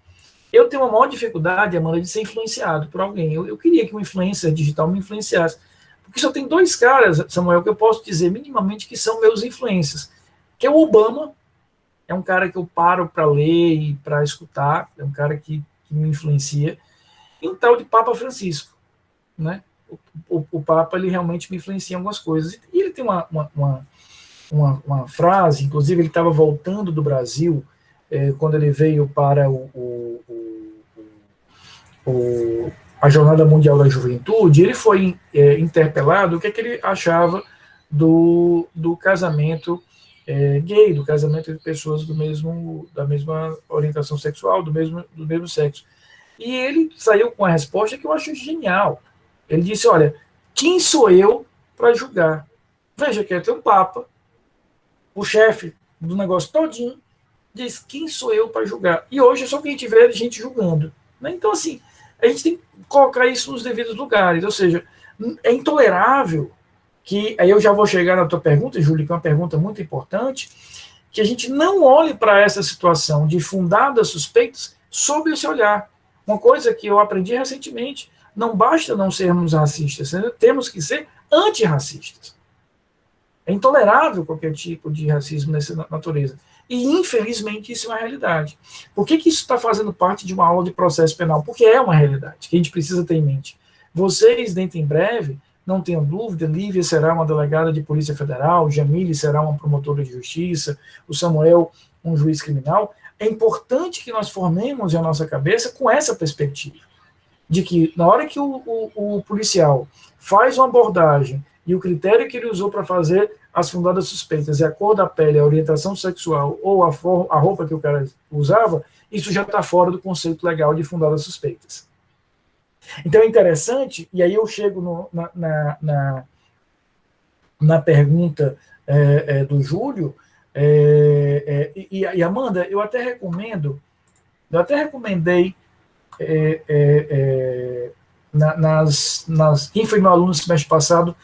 Eu tenho uma maior dificuldade, Amanda, de ser influenciado por alguém. Eu queria que um influencer digital me influenciasse. Porque só tem dois caras, Samuel, que eu posso dizer minimamente que são meus influencers. Que é o Obama, é um cara que eu paro para ler e para escutar, é um cara que me influencia, e um tal de Papa Francisco. Né? O Papa, ele realmente me influencia em algumas coisas. E ele tem uma frase, inclusive ele estava voltando do Brasil, quando ele veio para a Jornada Mundial da Juventude, ele foi interpelado o que ele achava do casamento gay, do casamento de pessoas da mesma orientação sexual, do mesmo sexo. E ele saiu com a resposta que eu acho genial. Ele disse, olha, quem sou eu para julgar? Veja que tem um Papa, o chefe do negócio todinho, diz, quem sou eu para julgar? E hoje é só que a gente vê gente julgando. Né? Então, assim, a gente tem que colocar isso nos devidos lugares. Ou seja, é intolerável que, aí eu já vou chegar na tua pergunta, Júlio, que é uma pergunta muito importante, que a gente não olhe para essa situação de fundadas suspeitas sob esse olhar. Uma coisa que eu aprendi recentemente, não basta não sermos racistas, temos que ser antirracistas. É intolerável qualquer tipo de racismo nessa natureza. E, infelizmente, isso é uma realidade. Por que isso está fazendo parte de uma aula de processo penal? Porque é uma realidade que a gente precisa ter em mente. Vocês, dentro em breve, não tenham dúvida, Lívia será uma delegada de Polícia Federal, Jamile será uma promotora de justiça, o Samuel, um juiz criminal. É importante que nós formemos a nossa cabeça com essa perspectiva, de que, na hora que o policial faz uma abordagem e o critério que ele usou para fazer as fundadas suspeitas é a cor da pele, a orientação sexual ou a roupa que o cara usava, isso já está fora do conceito legal de fundadas suspeitas. Então é interessante, e aí eu chego na pergunta do Júlio, e Amanda, eu até recomendei quem foi meu aluno no semestre passado,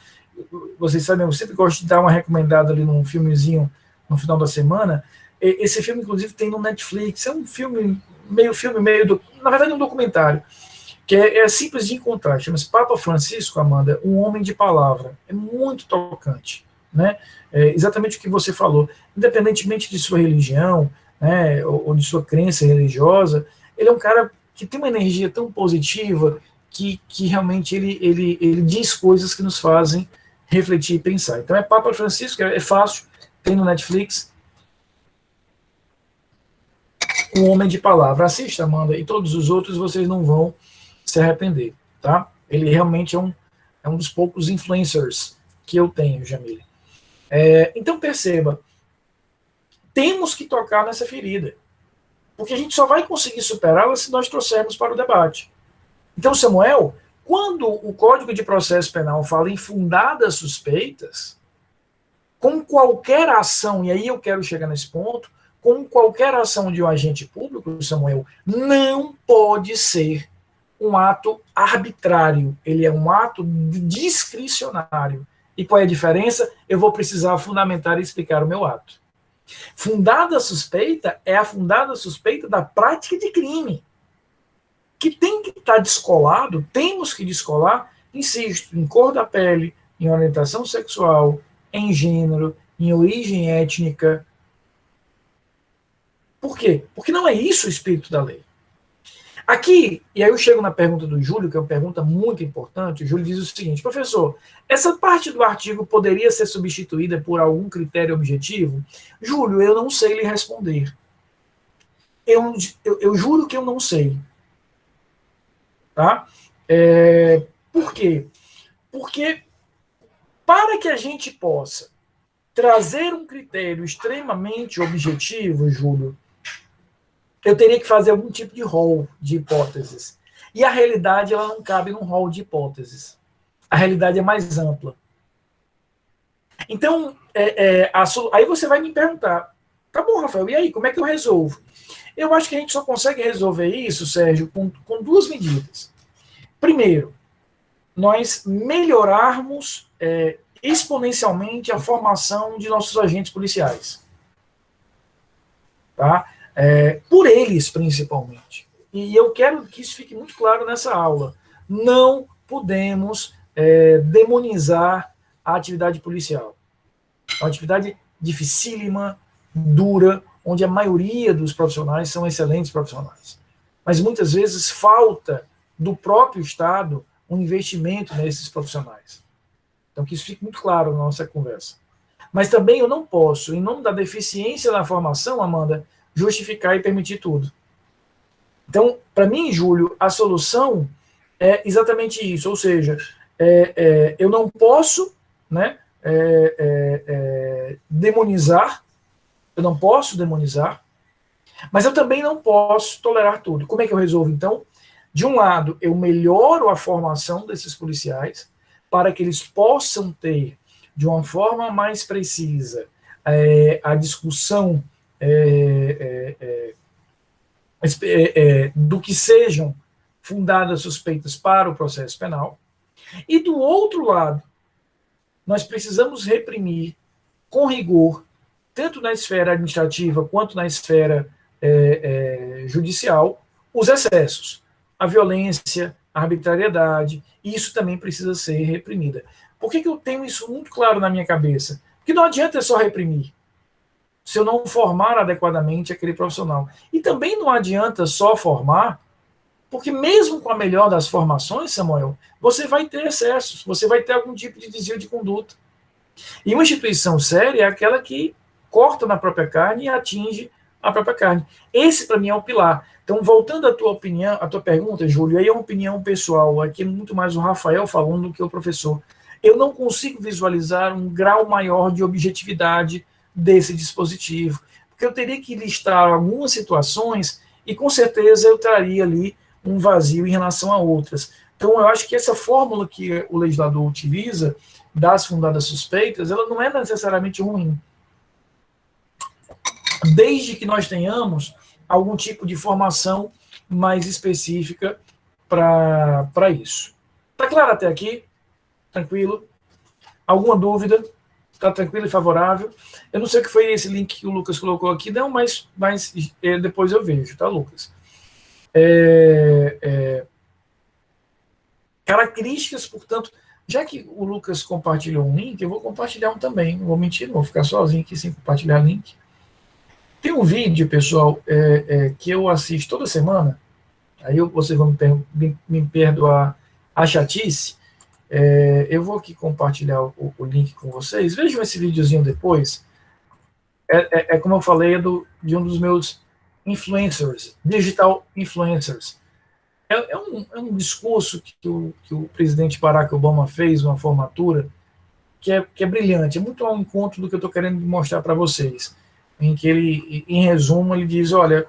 vocês sabem, eu sempre gosto de dar uma recomendada ali num filmezinho no final da semana. Esse filme, inclusive, tem no Netflix. É um filme, na verdade, um documentário, que é simples de encontrar. Chama-se Papa Francisco, Amanda, um homem de palavra. É muito tocante. Né? Exatamente o que você falou. Independentemente de sua religião, né, ou de sua crença religiosa, ele é um cara que tem uma energia tão positiva que realmente ele diz coisas que nos fazem refletir e pensar. Então é Papa Francisco, é fácil, tem no Netflix. Um homem de palavra. Assista, Amanda, e todos os outros vocês não vão se arrepender. Tá? Ele realmente é um dos poucos influencers que eu tenho, Jamile. Então perceba, temos que tocar nessa ferida, porque a gente só vai conseguir superá-la se nós trouxermos para o debate. Então, Samuel, quando o Código de Processo Penal fala em fundadas suspeitas, com qualquer ação, e aí eu quero chegar nesse ponto, com qualquer ação de um agente público, Samuel, não pode ser um ato arbitrário, ele é um ato discricionário. E qual é a diferença? Eu vou precisar fundamentar e explicar o meu ato. Fundada suspeita é a fundada suspeita da prática de crime, que tem que estar descolado, temos que descolar, insisto, em cor da pele, em orientação sexual, em gênero, em origem étnica. Por quê? Porque não é isso o espírito da lei. Aqui, e aí eu chego na pergunta do Júlio, que é uma pergunta muito importante. O Júlio diz o seguinte: professor, essa parte do artigo poderia ser substituída por algum critério objetivo? Júlio, eu não sei lhe responder. Eu juro que eu não sei. Tá? Por quê? Porque para que a gente possa trazer um critério extremamente objetivo, Júlio, eu teria que fazer algum tipo de rol de hipóteses. E a realidade, ela não cabe num rol de hipóteses. A realidade é mais ampla. Então, aí você vai me perguntar, tá bom, Rafael, e aí, como é que eu resolvo? Eu acho que a gente só consegue resolver isso, Sérgio, com duas medidas. Primeiro, nós melhorarmos exponencialmente a formação de nossos agentes policiais. Tá? Por eles, principalmente. E eu quero que isso fique muito claro nessa aula. Não podemos demonizar a atividade policial. É uma atividade dificílima, dura, onde a maioria dos profissionais são excelentes profissionais. Mas muitas vezes falta do próprio Estado um investimento nesses profissionais. Então, que isso fique muito claro na nossa conversa. Mas também eu não posso, em nome da deficiência na formação, Amanda, justificar e permitir tudo. Então, para mim, Júlio, a solução é exatamente isso. Ou seja, eu não posso, né, demonizar, mas eu também não posso tolerar tudo. Como é que eu resolvo, então? De um lado, eu melhoro a formação desses policiais para que eles possam ter, de uma forma mais precisa, a discussão do que sejam fundadas suspeitas para o processo penal. E do outro lado, nós precisamos reprimir com rigor, tanto na esfera administrativa quanto na esfera judicial, os excessos, a violência, a arbitrariedade, e isso também precisa ser reprimida. Por que eu tenho isso muito claro na minha cabeça? Porque não adianta só reprimir, se eu não formar adequadamente aquele profissional. E também não adianta só formar, porque mesmo com a melhor das formações, Samuel, você vai ter excessos, você vai ter algum tipo de desvio de conduta. E uma instituição séria é aquela que corta na própria carne e atinge a própria carne. Esse, para mim, é o pilar. Então, voltando à tua opinião, à tua pergunta, Júlio, aí é uma opinião pessoal, aqui é muito mais o Rafael falando do que o professor. Eu não consigo visualizar um grau maior de objetividade desse dispositivo, porque eu teria que listar algumas situações e, com certeza, eu traria ali um vazio em relação a outras. Então, eu acho que essa fórmula que o legislador utiliza, das fundadas suspeitas, ela não é necessariamente ruim, desde que nós tenhamos algum tipo de formação mais específica para isso. Está claro até aqui? Tranquilo? Alguma dúvida? Está tranquilo e favorável? Eu não sei o que foi esse link que o Lucas colocou aqui, não, mas depois eu vejo, tá, Lucas? Características, portanto, já que o Lucas compartilhou um link, eu vou compartilhar um também. Não vou mentir, não vou ficar sozinho aqui sem compartilhar link. Tem um vídeo, pessoal, que eu assisto toda semana. Aí vocês vão me perdoar a chatice. Eu vou aqui compartilhar o link com vocês. Vejam esse videozinho depois. Como eu falei, de um dos meus influencers, digital influencers. É um discurso que o presidente Barack Obama fez, uma formatura, que é brilhante, é muito ao encontro do que eu estou querendo mostrar para vocês, em que ele, em resumo, ele diz, olha,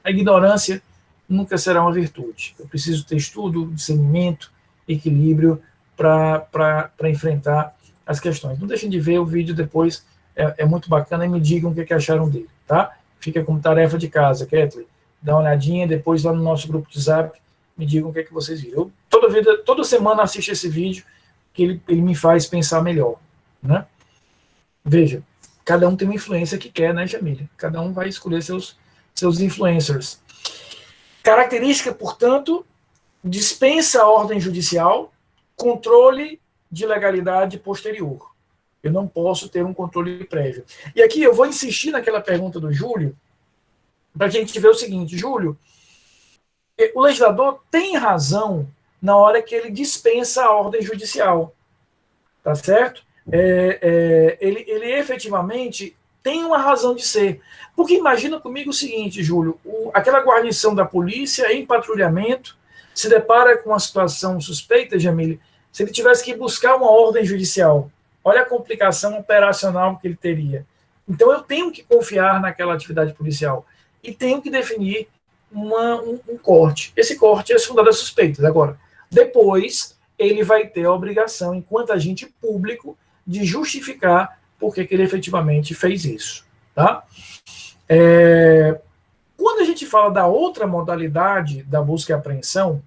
a ignorância nunca será uma virtude, eu preciso ter estudo, discernimento, equilíbrio para enfrentar as questões. Não deixem de ver o vídeo depois, é muito bacana, e me digam o que acharam dele, tá? Fica como tarefa de Kathleen, dá uma olhadinha, depois lá no nosso grupo de Zap, me digam o que vocês viram. Eu toda semana assisto esse vídeo, que ele me faz pensar melhor, né? Veja, Cada um tem uma influência que quer, né, Jamília? Cada um vai escolher seus influencers. Característica, portanto, dispensa a ordem judicial, controle de legalidade posterior. Eu não posso ter um controle prévio. E aqui eu vou insistir naquela pergunta do Júlio, para que a gente ver o seguinte, Júlio, o legislador tem razão na hora que ele dispensa a ordem judicial, tá certo? Ele efetivamente tem uma razão de ser. Porque imagina comigo o seguinte, Júlio, aquela guarnição da polícia em patrulhamento se depara com uma situação suspeita, Jamile, se ele tivesse que buscar uma ordem judicial, olha a complicação operacional que ele teria. Então eu tenho que confiar naquela atividade policial e tenho que definir um corte. Esse corte é fundado a suspeitas. Agora, depois, ele vai ter a obrigação, enquanto agente público, de justificar por que ele efetivamente fez isso. Tá? Quando a gente fala da outra modalidade da busca e apreensão,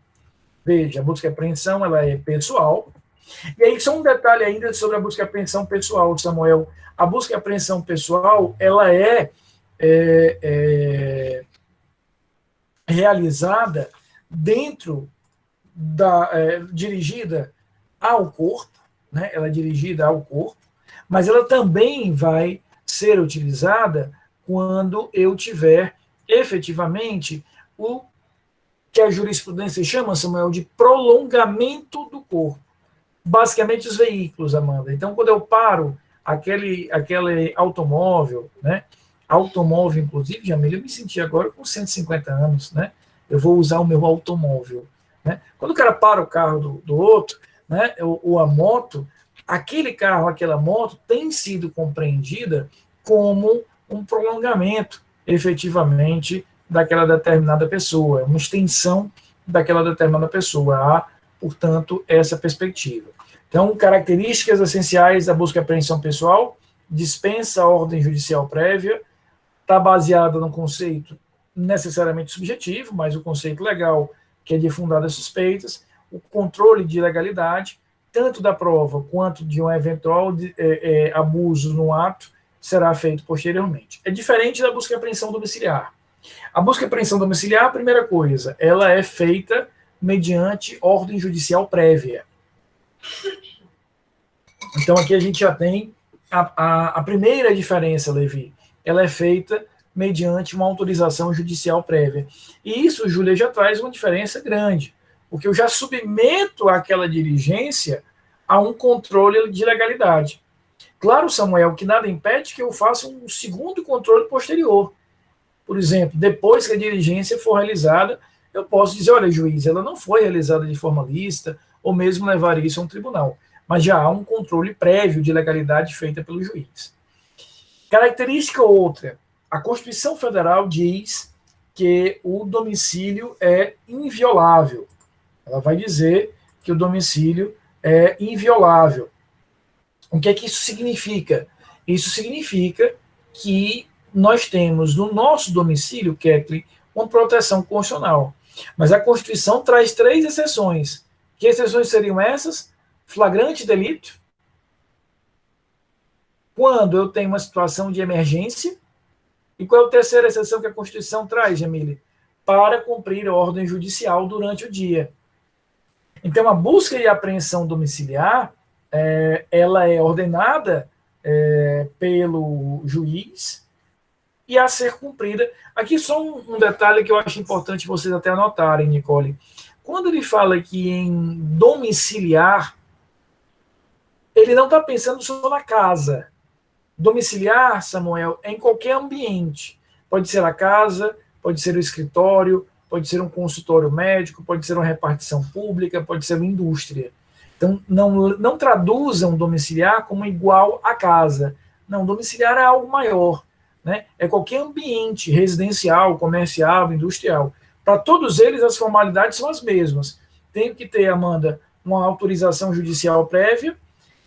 veja, a busca e apreensão ela é pessoal. E aí, só um detalhe ainda sobre a busca e apreensão pessoal, Samuel. A busca e apreensão pessoal, ela é realizada dentro dirigida ao corpo, né? Ela é dirigida ao corpo, mas ela também vai ser utilizada quando eu tiver efetivamente o que a jurisprudência chama, Samuel, de prolongamento do corpo. Basicamente os veículos, Amanda. Então, quando eu paro aquele automóvel, né? Automóvel, inclusive, Jamila, eu me senti agora com 150 anos, né? Eu vou usar o meu automóvel, né? Quando o cara para o carro do outro, né? Ou a moto, aquele carro, aquela moto tem sido compreendida como um prolongamento, efetivamente, daquela determinada pessoa, uma extensão daquela determinada pessoa. Há, portanto, essa perspectiva. Então, características essenciais da busca e apreensão pessoal: dispensa a ordem judicial prévia, está baseada num conceito necessariamente subjetivo, mas o conceito legal, que é de fundadas suspeitas, o controle de legalidade, tanto da prova quanto de um eventual abuso no ato, será feito posteriormente. É diferente da busca e apreensão domiciliar. A busca e apreensão domiciliar, a primeira coisa, ela é feita mediante ordem judicial prévia. Então, aqui a gente já tem a primeira diferença, Levi. Ela é feita mediante uma autorização judicial prévia. E isso, Júlia, já traz uma diferença grande, porque eu já submeto aquela diligência a um controle de legalidade. Claro, Samuel, que nada impede que eu faça um segundo controle posterior. Por exemplo, depois que a diligência for realizada, eu posso dizer, olha, juiz, ela não foi realizada de forma lícita, ou mesmo levar isso a um tribunal. Mas já há um controle prévio de legalidade feita pelo juiz. Característica outra, a Constituição Federal diz que o domicílio é inviolável. Ela vai dizer que o domicílio é inviolável. O que é que isso significa? Isso significa que nós temos no nosso domicílio, Kathleen, uma proteção constitucional. Mas a Constituição traz 3 exceções. Que exceções seriam essas? Flagrante delito, quando eu tenho uma situação de emergência, e qual é a terceira exceção que a Constituição traz, Jamile? Para cumprir ordem judicial durante o dia. Então, a busca e apreensão domiciliar, ela é ordenada pelo juiz e a ser cumprida. Aqui só um detalhe que eu acho importante vocês até anotarem, Nicole. Quando ele fala que em domiciliar, ele não está pensando só na casa. Domiciliar, Samuel, é em qualquer ambiente. Pode ser a casa, pode ser o escritório, pode ser um consultório médico, pode ser uma repartição pública, pode ser uma indústria. Então, não traduzam domiciliar como igual à casa. Não, domiciliar é algo maior, né? É qualquer ambiente residencial, comercial, industrial. Para todos eles, as formalidades são as mesmas. Tem que ter, Amanda, uma autorização judicial prévia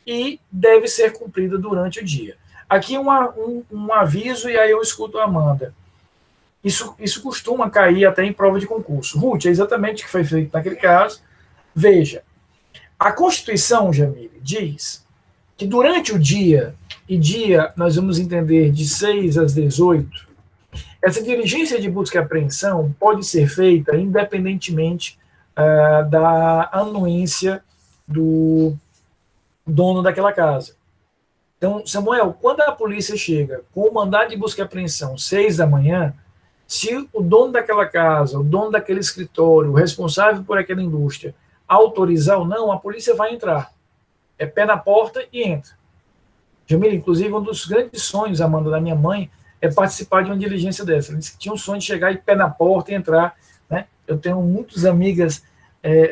e deve ser cumprida durante o dia. Aqui um aviso, e aí eu escuto a Amanda. Isso costuma cair até em prova de concurso. Ruth, é exatamente o que foi feito naquele caso. Veja, a Constituição, Jamile, diz que durante o dia e dia nós vamos entender de 6 às 18, essa diligência de busca e apreensão pode ser feita independentemente da anuência do dono daquela casa. Então, Samuel, quando a polícia chega com o mandado de busca e apreensão 6 da manhã, se o dono daquela casa, o dono daquele escritório, o responsável por aquela indústria, autorizar ou não, a polícia vai entrar. É pé na porta e entra. Jamila, inclusive, um dos grandes sonhos, Amanda, da minha mãe, é participar de uma diligência dessa. Ela disse que tinha um sonho de chegar e pé na porta e entrar. Né? Eu tenho muitas amigas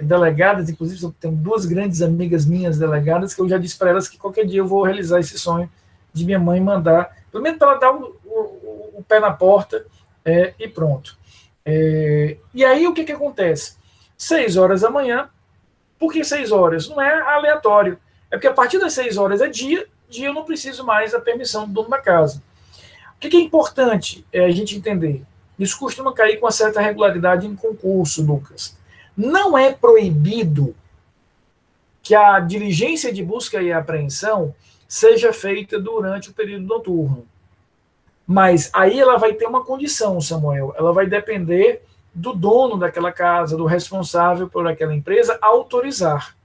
delegadas, inclusive eu tenho 2 grandes amigas minhas delegadas, que eu já disse para elas que qualquer dia eu vou realizar esse sonho de minha mãe mandar, pelo menos para ela dar o pé na porta e pronto. E aí o que acontece? 6 horas da manhã, por que 6 horas? Não é aleatório, é porque a partir das 6 horas é dia eu não preciso mais da permissão do dono da casa. O que é importante a gente entender? Isso costuma cair com uma certa regularidade em concurso, Lucas. Não é proibido que a diligência de busca e apreensão seja feita durante o período noturno. Mas aí ela vai ter uma condição, Samuel. Ela vai depender do dono daquela casa, do responsável por aquela empresa, autorizar.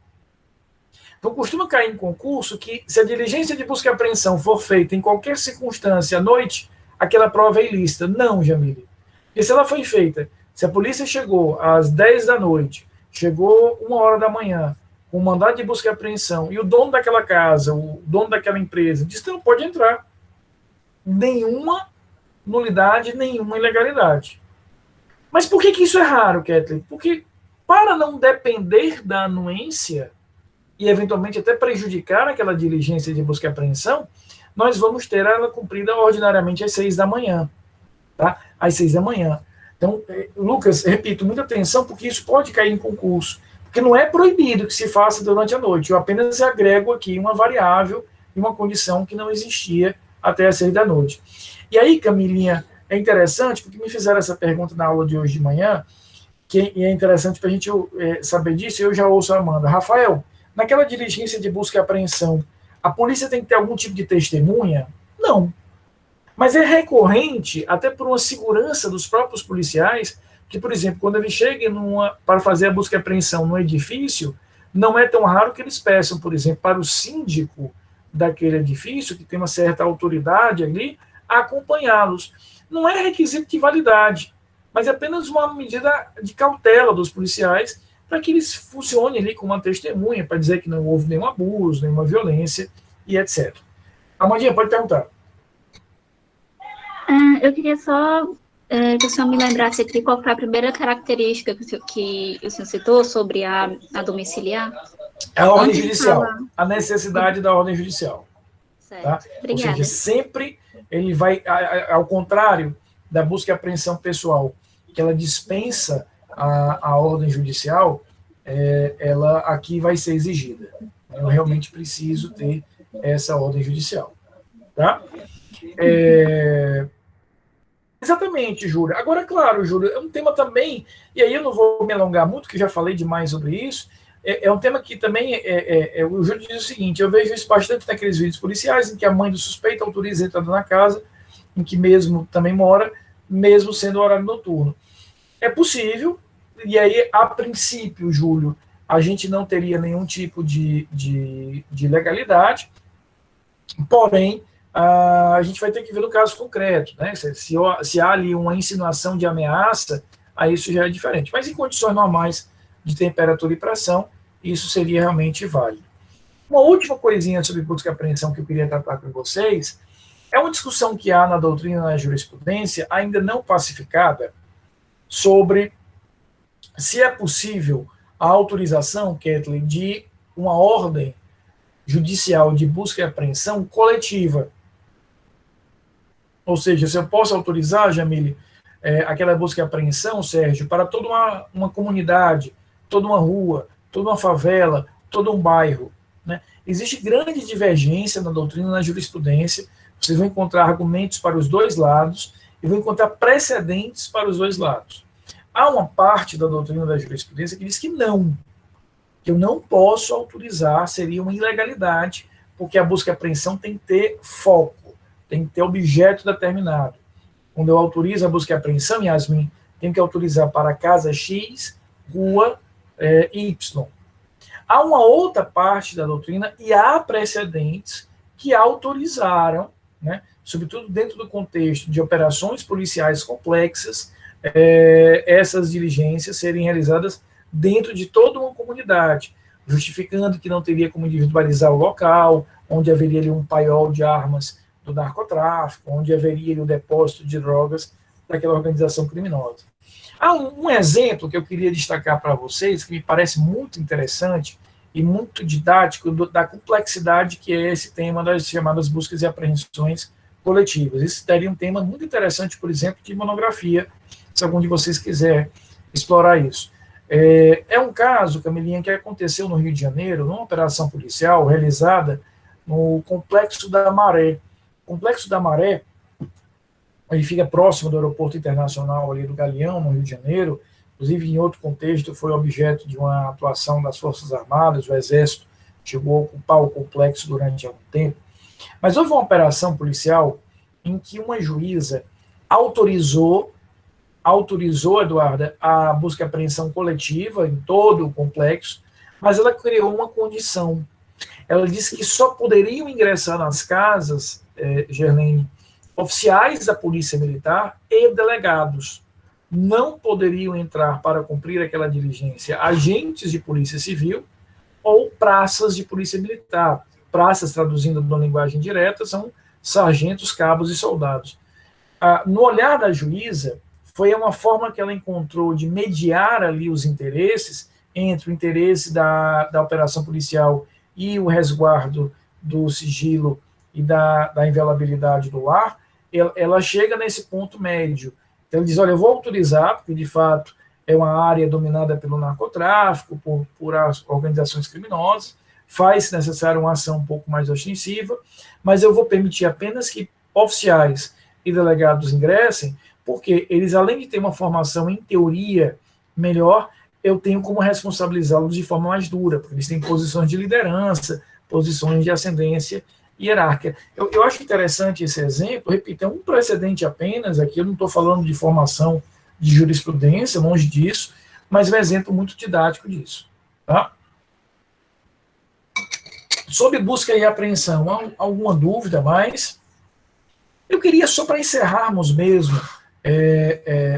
Então, costuma cair em concurso que, se a diligência de busca e apreensão for feita em qualquer circunstância à noite, aquela prova é ilícita. Não, Jamile. Porque se ela foi feita, se a polícia chegou às 10 da noite, chegou 1 hora da manhã, com mandado de busca e apreensão, e o dono daquela casa, o dono daquela empresa, disse que não pode entrar. Nenhuma nulidade, nenhuma ilegalidade. Mas por que isso é raro, Kathleen? Porque, para não depender da anuência, e eventualmente até prejudicar aquela diligência de busca e apreensão, nós vamos ter ela cumprida ordinariamente às 6 da manhã. Tá? Às 6 da manhã. Então, Lucas, repito, muita atenção, porque isso pode cair em concurso. Porque não é proibido que se faça durante a noite. Eu apenas agrego aqui uma variável e uma condição que não existia até às 6 da noite. E aí, Camilinha, é interessante, porque me fizeram essa pergunta na aula de hoje de manhã, e é interessante para a gente saber disso, e eu já ouço a Amanda. Rafael, naquela diligência de busca e apreensão, a polícia tem que ter algum tipo de testemunha? Não. Mas é recorrente, até por uma segurança dos próprios policiais, que, por exemplo, quando eles chegam para fazer a busca e apreensão no edifício, não é tão raro que eles peçam, por exemplo, para o síndico daquele edifício, que tem uma certa autoridade ali, acompanhá-los. Não é requisito de validade, mas é apenas uma medida de cautela dos policiais para que eles funcionem ali como uma testemunha, para dizer que não houve nenhum abuso, nenhuma violência e etc. Amandinha, pode perguntar. Eu queria só que o senhor me lembrasse aqui qual foi a primeira característica que o senhor citou sobre a domiciliar. A ordem judicial, a necessidade da ordem judicial. Certo. Tá? Obrigada. Ou seja, sempre ele vai, ao contrário da busca e apreensão pessoal, que ela dispensa a ordem judicial, ela aqui vai ser exigida. Eu realmente preciso ter essa ordem judicial. Tá? Exatamente, Júlia. Agora, claro, Júlia, é um tema também, e aí eu não vou me alongar muito, que já falei demais sobre isso, é um tema que também, o Júlio diz o seguinte, eu vejo isso bastante naqueles vídeos policiais, em que a mãe do suspeito autoriza a entrada na casa, em que mesmo também mora, mesmo sendo horário noturno. É possível, e aí, a princípio, Júlio, a gente não teria nenhum tipo de legalidade, porém, a gente vai ter que ver no caso concreto, né? Se há ali uma insinuação de ameaça, aí isso já é diferente. Mas em condições normais de temperatura e pressão, isso seria realmente válido. Uma última coisinha sobre busca e apreensão que eu queria tratar com vocês é uma discussão que há na doutrina e na jurisprudência, ainda não pacificada, sobre se é possível a autorização, Kathleen, de uma ordem judicial de busca e apreensão coletiva. Ou seja, se eu posso autorizar, Jamile, aquela busca e apreensão, Sérgio, para toda uma comunidade, toda uma rua, toda uma favela, todo um bairro. Né? Existe grande divergência na doutrina e na jurisprudência. Vocês vão encontrar argumentos para os dois lados e vão encontrar precedentes para os dois lados. Há uma parte da doutrina da jurisprudência que diz que não, que eu não posso autorizar, seria uma ilegalidade porque a busca e apreensão tem que ter foco, tem que ter objeto determinado. Quando eu autorizo a busca e apreensão, Yasmin, tenho que autorizar para casa X, rua Y. Há uma outra parte da doutrina, e há precedentes que autorizaram, né, sobretudo dentro do contexto de operações policiais complexas, essas diligências serem realizadas dentro de toda uma comunidade, justificando que não teria como individualizar o local, onde haveria ali um paiol de armas do narcotráfico, onde haveria ali o depósito de drogas daquela organização criminosa. Há um exemplo que eu queria destacar para vocês, que me parece muito interessante e muito didático da complexidade que é esse tema das chamadas buscas e apreensões coletivas. Isso daria um tema muito interessante, por exemplo, de monografia, se algum de vocês quiser explorar isso. É um caso, Camilinha, que aconteceu no Rio de Janeiro, numa operação policial realizada no Complexo da Maré. O Complexo da Maré, ele fica próximo do Aeroporto Internacional ali do Galeão, no Rio de Janeiro. Inclusive, em outro contexto, foi objeto de uma atuação das Forças Armadas, o Exército chegou a ocupar o complexo durante algum tempo. Mas houve uma operação policial em que uma juíza autorizou, Eduarda, a busca e apreensão coletiva em todo o complexo, mas ela criou uma condição. Ela disse que só poderiam ingressar nas casas, Gerlene, oficiais da Polícia Militar e delegados. Não poderiam entrar para cumprir aquela diligência agentes de Polícia Civil ou praças de Polícia Militar. Praças, traduzindo de uma linguagem direta, são sargentos, cabos e soldados. No olhar da juíza, foi uma forma que ela encontrou de mediar ali os interesses entre o interesse da operação policial e o resguardo do sigilo e da inviolabilidade do lar. Ela chega nesse ponto médio. Então, ele diz, olha, eu vou autorizar, porque, de fato, é uma área dominada pelo narcotráfico, por as organizações criminosas, faz necessário uma ação um pouco mais ostensiva, mas eu vou permitir apenas que oficiais e delegados ingressem, porque eles, além de ter uma formação em teoria melhor, eu tenho como responsabilizá-los de forma mais dura, porque eles têm posições de liderança, posições de ascendência hierárquica. Eu acho interessante esse exemplo, repito, é um precedente apenas, aqui eu não estou falando de formação de jurisprudência, longe disso, mas é um exemplo muito didático disso. Tá? Sobre busca e apreensão, há alguma dúvida mais? Eu queria, só para encerrarmos mesmo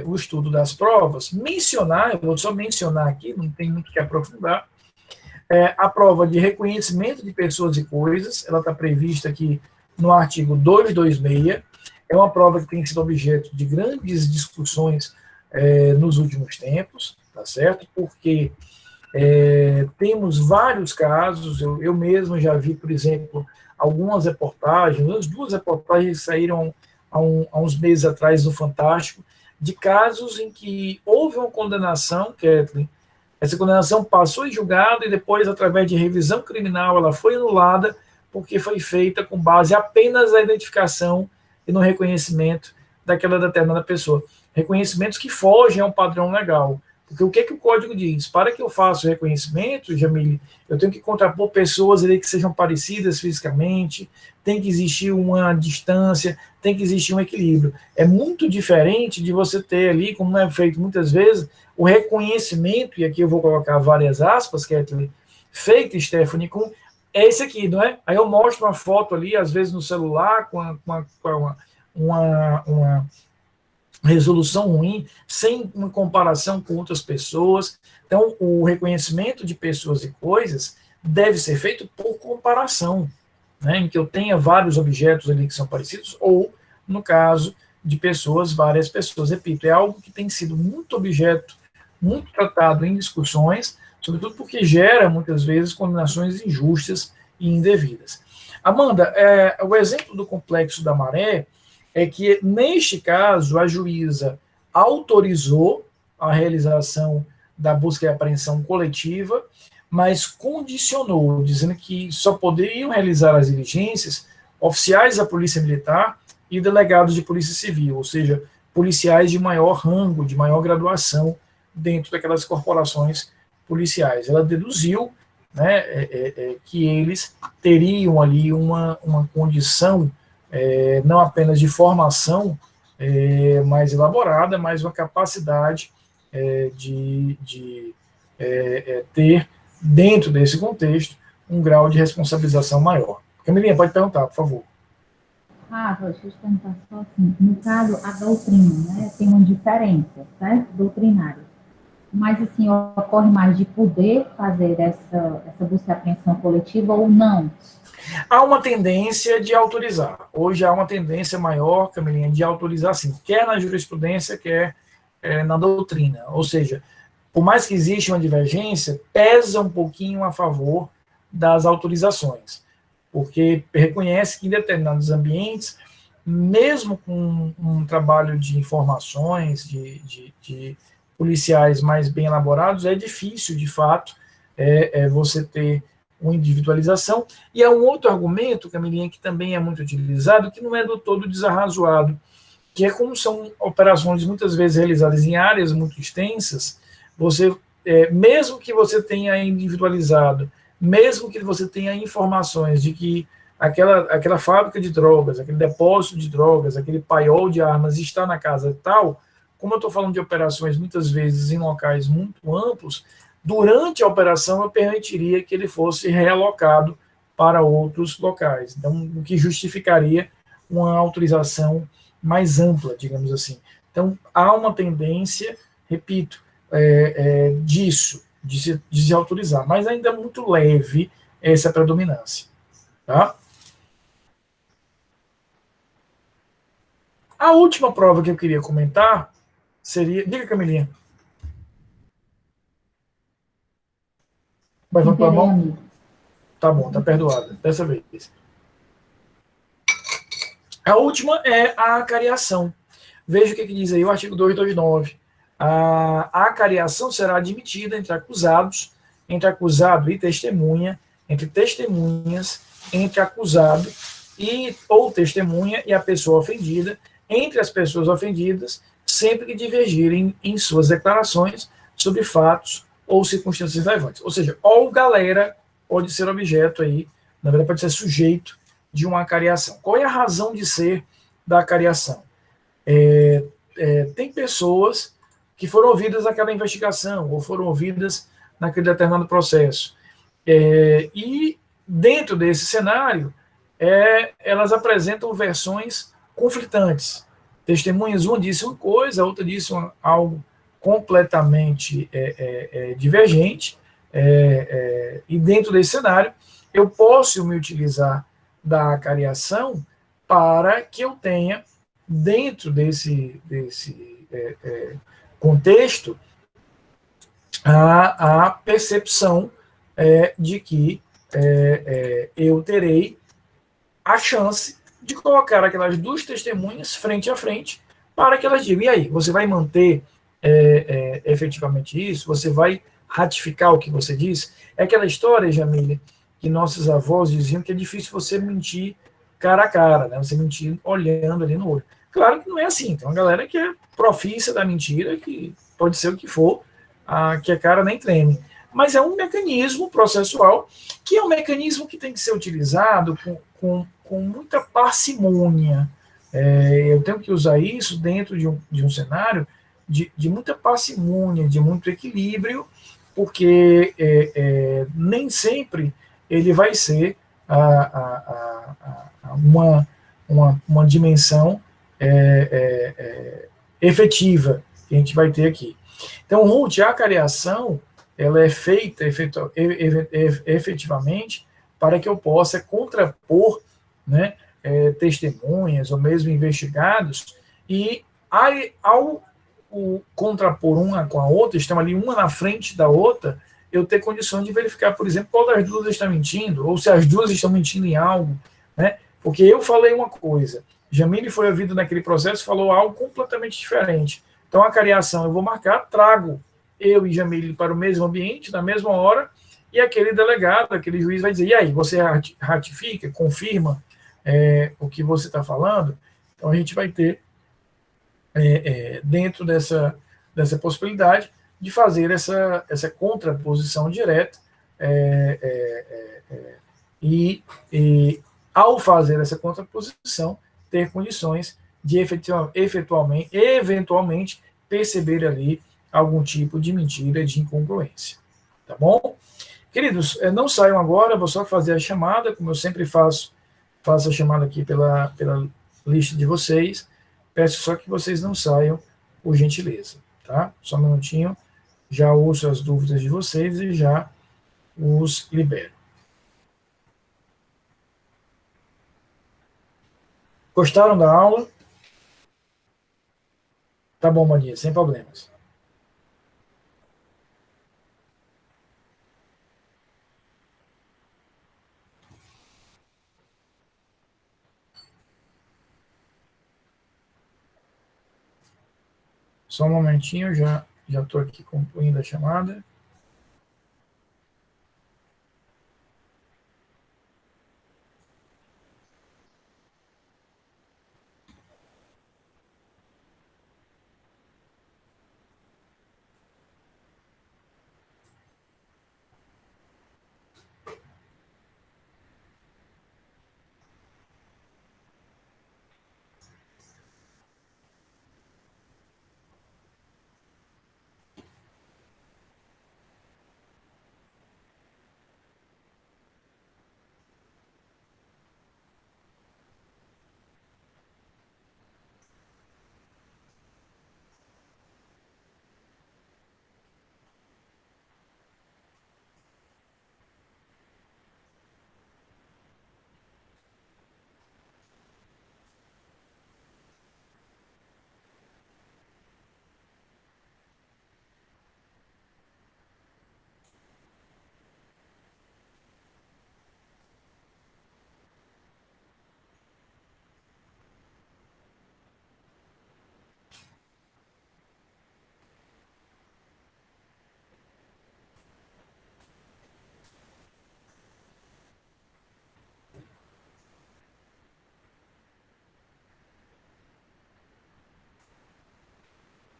o estudo das provas, eu vou só mencionar aqui, não tem muito que aprofundar, a prova de reconhecimento de pessoas e coisas, ela está prevista aqui no artigo 226, é uma prova que tem sido objeto de grandes discussões nos últimos tempos, tá certo? Porque temos vários casos, eu mesmo já vi, por exemplo, algumas reportagens, as duas reportagens saíram há uns meses atrás no Fantástico, de casos em que houve uma condenação, Kathleen, essa condenação passou em julgado e depois, através de revisão criminal, ela foi anulada porque foi feita com base apenas na identificação e no reconhecimento daquela determinada pessoa. Reconhecimentos que fogem ao padrão legal. Porque o que o código diz? Para que eu faça o reconhecimento, Jamile, eu tenho que contrapor pessoas ali que sejam parecidas fisicamente, tem que existir uma distância, tem que existir um equilíbrio. É muito diferente de você ter ali, como é feito muitas vezes, o reconhecimento, e aqui eu vou colocar várias aspas, Kathleen, feito, Stephanie, com esse aqui, não é? Aí eu mostro uma foto ali, às vezes no celular, com uma resolução ruim, sem uma comparação com outras pessoas. Então, o reconhecimento de pessoas e coisas deve ser feito por comparação, né, em que eu tenha vários objetos ali que são parecidos, ou, no caso de pessoas, várias pessoas. Repito, é algo que tem sido muito objeto, muito tratado em discussões, sobretudo porque gera, muitas vezes, condenações injustas e indevidas. Amanda, o exemplo do Complexo da Maré é que, neste caso, a juíza autorizou a realização da busca e apreensão coletiva, mas condicionou, dizendo que só poderiam realizar as diligências oficiais da Polícia Militar e delegados de Polícia Civil, ou seja, policiais de maior rango, de maior graduação dentro daquelas corporações policiais. Ela deduziu né, que eles teriam ali uma condição não apenas de formação mais elaborada, mas uma capacidade de ter, dentro desse contexto, um grau de responsabilização maior. Camilinha, pode perguntar, por favor. Deixa eu te perguntar só assim, no caso, a doutrina, né, tem uma diferença, certo? Doutrinária. Mas, assim, ocorre mais de poder fazer essa busca e apreensão coletiva ou não? Há uma tendência de autorizar. Hoje há uma tendência maior, Camilinha, de autorizar, sim, quer na jurisprudência, quer na doutrina. Ou seja, por mais que exista uma divergência, pesa um pouquinho a favor das autorizações, porque reconhece que em determinados ambientes, mesmo com um trabalho de informações, de policiais mais bem elaborados, é difícil, de fato, você ter uma individualização. E há um outro argumento, Camilinha, que também é muito utilizado, que não é do todo desarrazoado, que é como são operações muitas vezes realizadas em áreas muito extensas, você, mesmo que você tenha individualizado, mesmo que você tenha informações de que aquela fábrica de drogas, aquele depósito de drogas, aquele paiol de armas está na casa tal, como eu estou falando de operações muitas vezes em locais muito amplos, durante a operação eu permitiria que ele fosse realocado para outros locais. Então, o que justificaria uma autorização mais ampla, digamos assim. Então, há uma tendência, repito, disso, de se autorizar, mas ainda é muito leve essa predominância. Tá? A última prova que eu queria comentar seria... Diga, Camilinha. Vai levantar a mão? Tá bom, tá perdoada, dessa vez. A última é a acariação. Veja o que diz aí o artigo 229. A acariação será admitida entre acusados, entre acusado e testemunha, entre testemunhas, entre acusado ou testemunha e a pessoa ofendida, entre as pessoas ofendidas, sempre que divergirem em suas declarações sobre fatos ou circunstâncias relevantes. Ou seja, o galera pode ser objeto aí, na verdade pode ser sujeito de uma acariação. Qual é a razão de ser da acariação? Tem pessoas que foram ouvidas naquela investigação, ou foram ouvidas naquele determinado processo. E dentro desse cenário, elas apresentam versões conflitantes. Testemunhas, uma disse uma coisa, a outra disse algo completamente divergente, e dentro desse cenário, eu posso me utilizar da acariação para que eu tenha, dentro desse contexto, a percepção de que eu terei a chance de colocar aquelas duas testemunhas frente a frente para que elas digam, e aí, você vai manter efetivamente isso? Você vai ratificar o que você disse? É aquela história, Jamília, que nossos avós diziam que é difícil você mentir cara a cara, né? Você mentir olhando ali no olho. Claro que não é assim, tem uma galera que é profissa da mentira, que pode ser o que for, que a cara nem treme. Mas é um mecanismo processual, que é um mecanismo que tem que ser utilizado com muita parcimônia. Eu tenho que usar isso dentro de um cenário de muita parcimônia, de muito equilíbrio, porque nem sempre ele vai ser uma dimensão efetiva que a gente vai ter aqui. Então, Ruth, a acariação, ela é feita efetivamente para que eu possa contrapor, né, testemunhas ou mesmo investigados, e ao contrapor uma com a outra, estão ali uma na frente da outra, eu ter condições de verificar, por exemplo, qual das duas está mentindo, ou se as duas estão mentindo em algo, né? Porque eu falei uma coisa, Jamile foi ouvido naquele processo, falou algo completamente diferente. Então, a acariação eu vou marcar, trago eu e Jamile para o mesmo ambiente, na mesma hora, e aquele delegado, aquele juiz vai dizer, e aí, você ratifica, confirma o que você está falando? Então, a gente vai ter, dentro dessa possibilidade, de fazer essa contraposição direta e ao fazer essa contraposição, ter condições de eventualmente perceber ali algum tipo de mentira, de incongruência. Tá bom? Queridos, não saiam agora, vou só fazer a chamada, como eu sempre faço a chamada aqui pela lista de vocês. Peço só que vocês não saiam, por gentileza, tá? Só um minutinho, já ouço as dúvidas de vocês e já os libero. Gostaram da aula? Tá bom, Mania, sem problemas. Só um momentinho, já estou aqui concluindo a chamada.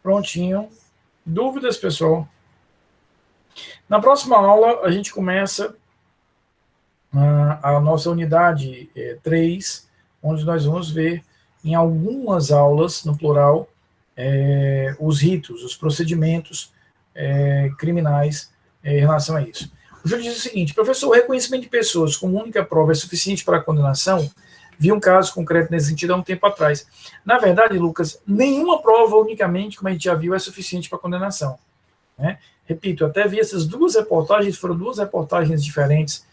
Prontinho. Dúvidas, pessoal? Na próxima aula, a gente começa a nossa unidade 3, onde nós vamos ver, em algumas aulas, no plural, os ritos, os procedimentos criminais em relação a isso. O Júlio diz o seguinte: professor, o reconhecimento de pessoas como única prova é suficiente para a condenação? Vi um caso concreto nesse sentido há um tempo atrás. Na verdade, Lucas, nenhuma prova unicamente, como a gente já viu, é suficiente para a condenação, né? Repito, eu até vi essas duas reportagens, foram duas reportagens diferentes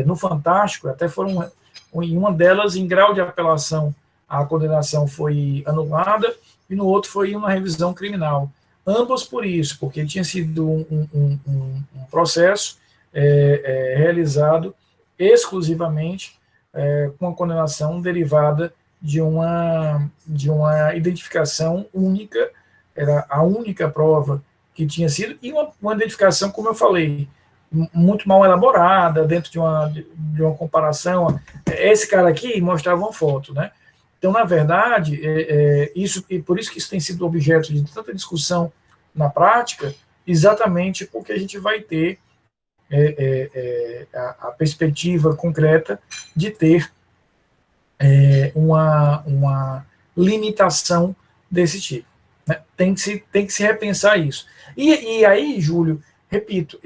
no Fantástico, até foram, em uma delas, em grau de apelação, a condenação foi anulada, e no outro foi uma revisão criminal. Ambos por isso, porque tinha sido um processo realizado exclusivamente com a condenação derivada de uma identificação única, era a única prova que tinha sido, e uma identificação, como eu falei, muito mal elaborada, dentro de uma comparação. Esse cara aqui mostrava uma foto, né? Então, na verdade, e por isso que isso tem sido objeto de tanta discussão na prática, exatamente porque a gente vai ter a perspectiva concreta de ter uma limitação desse tipo, né? Tem que se repensar isso. E aí, Júlio, repito,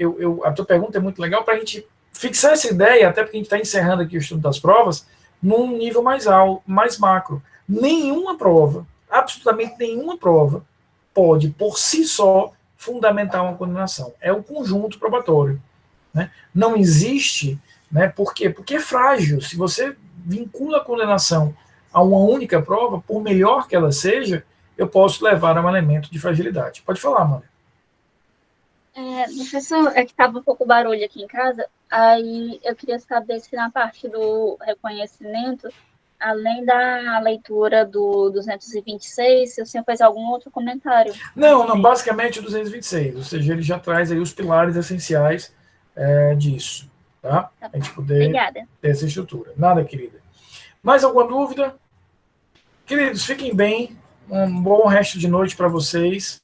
a tua pergunta é muito legal para a gente fixar essa ideia, até porque a gente está encerrando aqui o estudo das provas, num nível mais alto, mais macro. Nenhuma prova, absolutamente nenhuma prova, pode, por si só, fundamentar uma condenação. É o conjunto probatório, né? Não existe, né? Por quê? Porque é frágil. Se você vincula a condenação a uma única prova, por melhor que ela seja, eu posso levar a um elemento de fragilidade. Pode falar, Amanda. Professor, é que estava um pouco barulho aqui em casa, aí eu queria saber se na parte do reconhecimento, além da leitura do 226, se o senhor fez algum outro comentário. Não, basicamente o 226, ou seja, ele já traz aí os pilares essenciais disso, tá? A gente poder ter essa estrutura. Nada, querida. Mais alguma dúvida? Queridos, fiquem bem, um bom resto de noite para vocês.